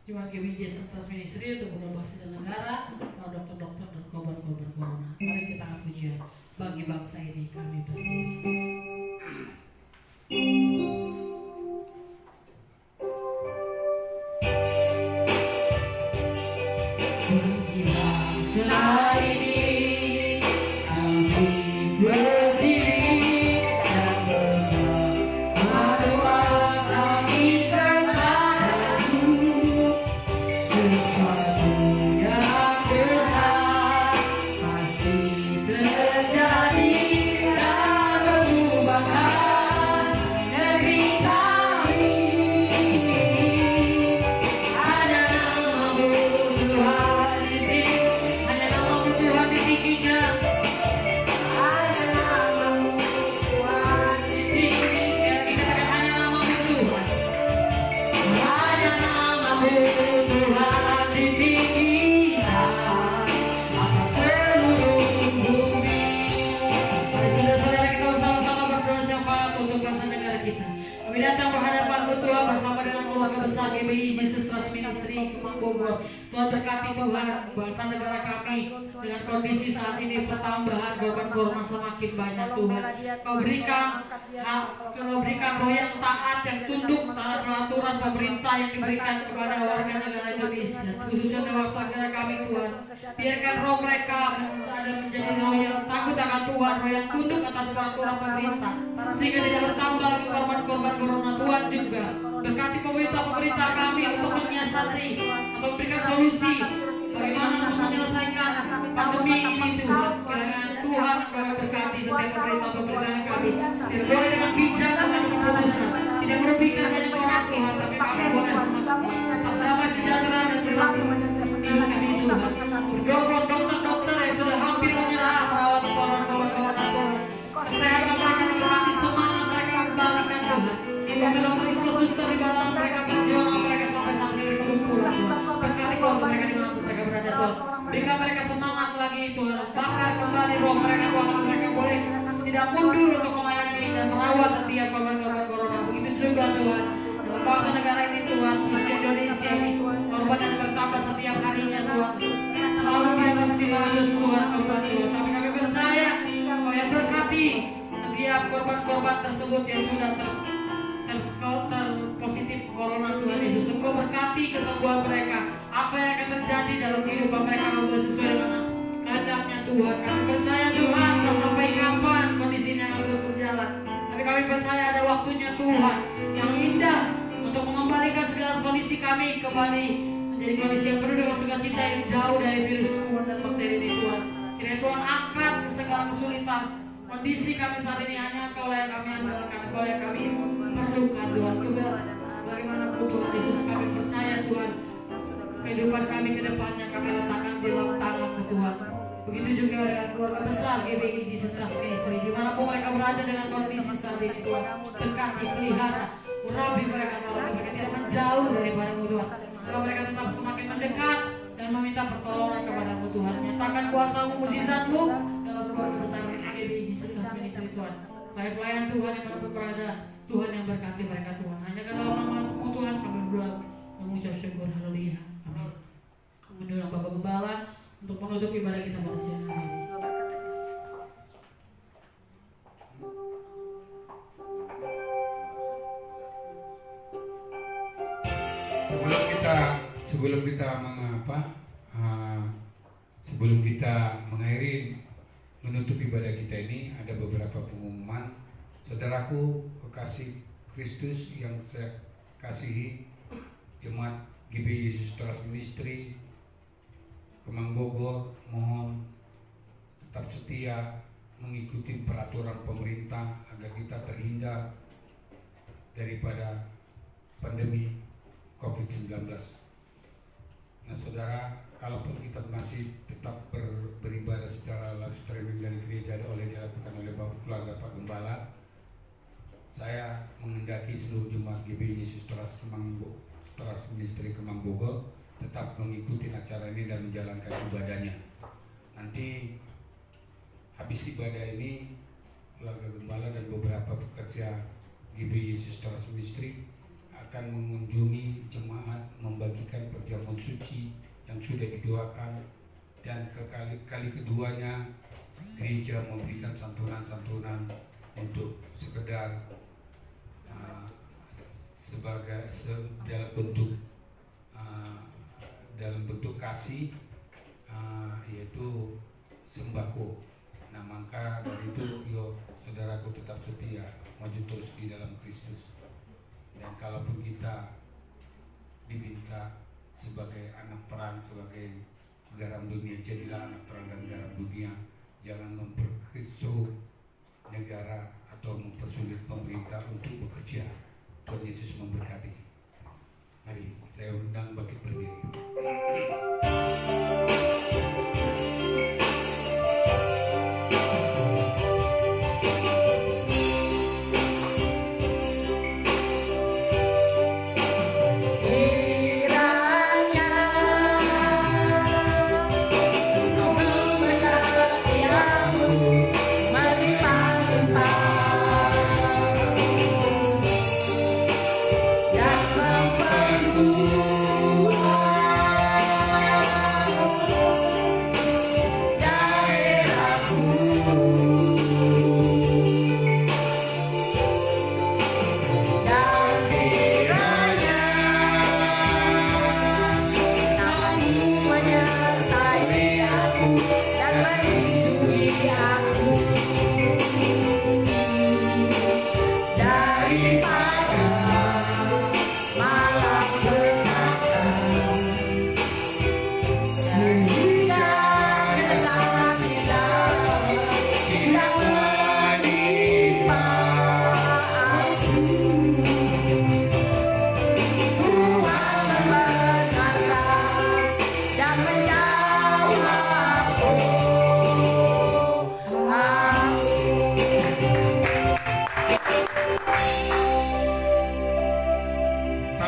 Jemaat GBI Jesus Trust Ministry untuk Bangsa dan Negara, para dokter-dokter dan korban-korban corona. Mari kita angkat pujian bagi bangsa ini kami berdiri. Bagi bangsa ini kami berdiri dan berdoa kami kepadamu. Sesuatu yang besar pasti terjadi dan mengubahkan negeri kami. Hanya namamu Tuhan ditinggi, hanya namamu Tuhan ditingginya. Hanya namamu Tuhan ditinggi. Yang kita katakan hanya namamu Tuhan. Hanya namamu Tuhan ditinggikan atas seluruh bumi. Mari saudara-saudara kita bersama-sama berdoa syafaat untuk bangsa negara kita. Kami datang berhadapan-Mu Tuhan bersama dengan keluarga besar GBI Jesus Trust Ministry Kemang Bogor. Tuhan berkati Tuhan bangsa negara kami dengan kondisi saat ini pertambahan korban corona semakin banyak Tuhan. Kau berikan roh yang taat, yang tunduk taat peraturan pemerintah yang diberikan kepada warga negara Indonesia, khususnya warga negara kami Tuhan. Biarkan roh mereka ada menjadi roh yang takut akan Tuhan, roh yang tunduk atas peraturan pemerintah, sehingga tidak bertambah lagi korban-korban corona. Tuhan juga berkati pemerintah kami untuk menyiasati atau memberikan solusi bagaimana untuk menyelesaikan pandemi ini Tuhan. Kiranya Tuhan berkati setiap pemerintah kami. Biar boleh dengan bijak mengambil keputusan, tidak merugikan banyak orang Tuhan, tapi kami boleh damai sejahtera dan berlaku hidup kami Tuhan. Berdoa dokter-dokter yang sudah hampir menyerah merawat korban-korban Tuhan. Kesehatan mereka berhati, semangat mereka kembalikan Tuhan. Dokter-dokter suster di dalam mereka perjuangan mereka sampai saat ini berkumpul Tuhan. Berkati keluarga mereka dimanapun mereka berada Tuhan. Berikan mereka semangat lagi Tuhan. Bakar kembali roh mereka Tuhan. Mereka boleh tidak mundur untuk melayani dan merawat setiap korban-korban corona. Begitu juga Tuhan dalam bangsa negara ini Tuhan, khususnya Indonesia ini, korban yang bertambah setiap harinya Tuhan. Selalu di atas 500 Tuhan korban Tuhan. Tapi kami percaya Kau yang berkati setiap korban-korban tersebut yang sudah terpositif corona Tuhan Yesus. Engkau berkati kesembuhan mereka. Apa yang akan terjadi dalam kehidupan mereka kalau sesuai dengan kehendaknya Tuhan. Kami percaya Tuhan, tak sampai kapan kondisinya akan terus berjalan. Tapi kami percaya ada waktunya Tuhan yang indah untuk mengembalikan segala kondisi kami kembali menjadi kondisi yang penuh dengan sukacita yang jauh dari virus kuman dan bakteri ini Tuhan. Kiranya Tuhan angkat segala kesulitan. Kondisi kami saat ini hanya Engkau yang kami andalkan, Engkau yang kami perlukan Tuhan. Juga bagaimana Tuhan Yesus, kami percaya Tuhan kehidupan kami ke depannya kami letakkan di dalam tangan-Mu Tuhan. Begitu juga dengan keluarga besar GBI Jesus Trust Ministry, dimanapun mereka berada dengan kondisi saat ini Tuhan. Berkati, pelihara, urapi mereka kalau mereka tidak menjauh daripada-Mu Tuhan. Kalau mereka tetap semakin mendekat dan meminta pertolongan kepada-Mu Tuhan. Nyatakan kuasa-Mu, mukjizat-Mu dalam keluarga besar GBI Jesus Trust Ministry Tuhan. Pelayan Tuhan yang dimanapun berada, Tuhan yang berkati mereka Tuhan. Hanya karena nama-Mu Tuhan kami berdoa mengucap syukur. Haleluya. Amin. Menurut Bapak Gembala untuk menutup ibadah kita pada siang hari ini. Sebelum kita mengakhiri menutup ibadah kita ini, ada beberapa pengumuman. Saudaraku kekasih Kristus yang saya kasihi, Jemaat GBI Jesus Trust Ministry Kemang Bogor, mohon tetap setia mengikuti peraturan pemerintah agar kita terhindar daripada pandemi COVID-19. Nah saudara, kalaupun kita masih tetap beribadah secara live streaming dari gereja dilakukan oleh Bapak keluarga Pak Gembala, saya menghendaki seluruh jemaat GBI Yesus Trust Ministry Kemang Bogor tetap mengikuti acara ini dan menjalankan ibadahnya. Nanti habis ibadah ini keluarga gembala dan beberapa pekerja GBI Yesus Trust Ministry akan mengunjungi jemaat, membagikan perjamuan suci yang sudah didoakan, dan kali keduanya gereja memberikan santunan-santunan untuk sekedar sebagai dalam bentuk kasih, yaitu sembako. Nah, maka dari itu saudaraku tetap setia, maju terus di dalam Kristus. Dan kalaupun kita diminta sebagai anak terang, sebagai garam dunia, jadilah anak terang dan garam dunia. Jangan memperkeruh negara atau mempersulit pemerintah untuk bekerja. Tuhan Yesus memberkati. Mari saya undang bangkit berdiri.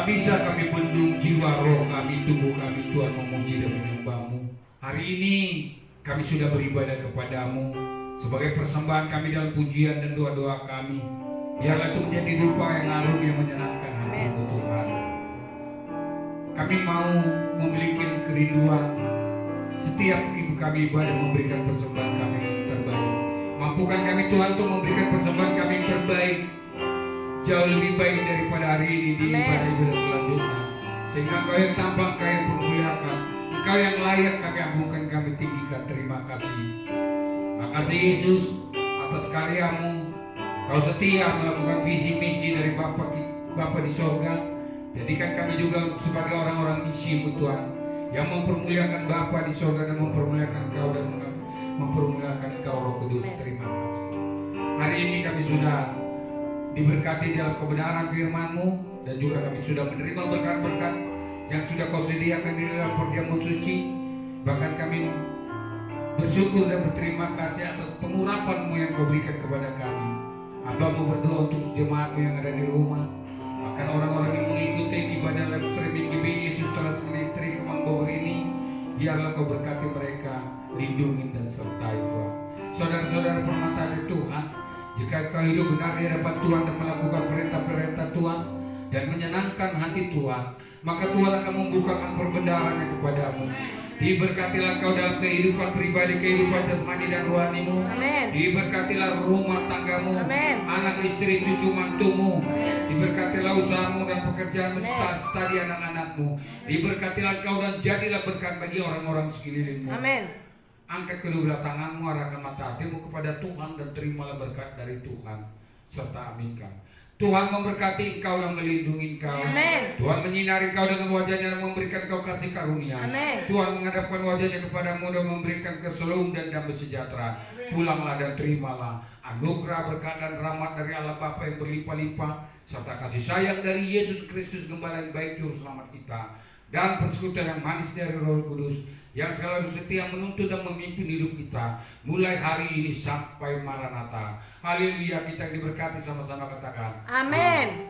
Bisa kami bendung jiwa roh kami, tubuh kami, Tuhan, memuji dan menyembah-Mu. Hari ini kami sudah beribadah kepadamu sebagai persembahan kami dalam pujian dan doa-doa kami. Biarlah itu menjadi dupa yang harum yang menyenangkan hati-Mu, Tuhan. Kami mau memiliki kerinduan setiap ibu kami ibadah memberikan persembahan kami yang terbaik. Mampukan kami, Tuhan, untuk memberikan persembahan kami yang terbaik, jauh lebih baik daripada hari ini di ibadah-ibadah selanjutnya. Sehingga Engkau yang tampak, Engkau yang permuliakan, Engkau yang layak kami agungkan, kami tinggikan. Terima kasih. Makasih Yesus atas karya-Mu. Kau setia melakukan visi misi dari Bapa di sorga. Jadikan kami juga sebagai orang-orang misi-Mu, Tuhan, yang mempermuliakan Bapa di sorga dan mempermuliakan Kau dan mempermuliakan Kau Roh Kudus. Terima kasih. Hari ini kami sudah diberkati dalam kebenaran firman-Mu, dan juga kami sudah menerima berkat-berkat yang sudah Kau sediakan di dalam perjamuan suci. Bahkan kami bersyukur dan berterima kasih atas pengurapan-Mu yang Kau berikan kepada kami. Hamba-Mu berdoa untuk jemaat-Mu yang ada di rumah, bahkan orang-orang yang mengikuti ibadah live streaming GBI Yesus Trust Ministry Kemang Bogor ini. Biarlah Kau berkati mereka, lindungi dan sertai Tuhan. Saudara-saudara permata dari Tuhan, jika kau hidup benar di hadapan Tuhan dan melakukan perintah-perintah Tuhan dan menyenangkan hati Tuhan, maka Tuhan akan membukakan perbendaharanya kepadamu. Diberkatilah kau dalam kehidupan pribadi, kehidupan jasmani dan rohanimu. Amin. Diberkatilah rumah tanggamu, Amin. anak istri cucu mantumu. Diberkatilah usahamu dan pekerjaanmu, studi anak-anakmu. Diberkatilah kau dan jadilah berkat bagi orang-orang sekelilingmu. Amin. Angkat kedua belah tanganmu, arahkan mata hatimu kepada Tuhan dan terimalah berkat dari Tuhan serta aminkan. Tuhan memberkati engkau dan melindungi engkau. Amin. Tuhan menyinari engkau dengan wajahnya dan memberikan engkau kasih karunia. Amin. Tuhan menghadapkan wajahnya kepadamu dan memberikan keseluruhan dan damai sejahtera. Pulanglah dan terimalah anugerah, berkat dan rahmat dari Allah Bapa yang berlimpah-limpah, serta kasih sayang dari Yesus Kristus Gembala yang baik juru selamat kita, dan persekutuan yang manis dari Roh Kudus yang selalu setia menuntun dan memimpin hidup kita mulai hari ini sampai Maranatha. Haleluya. Kita yang diberkati sama-sama katakan Amin.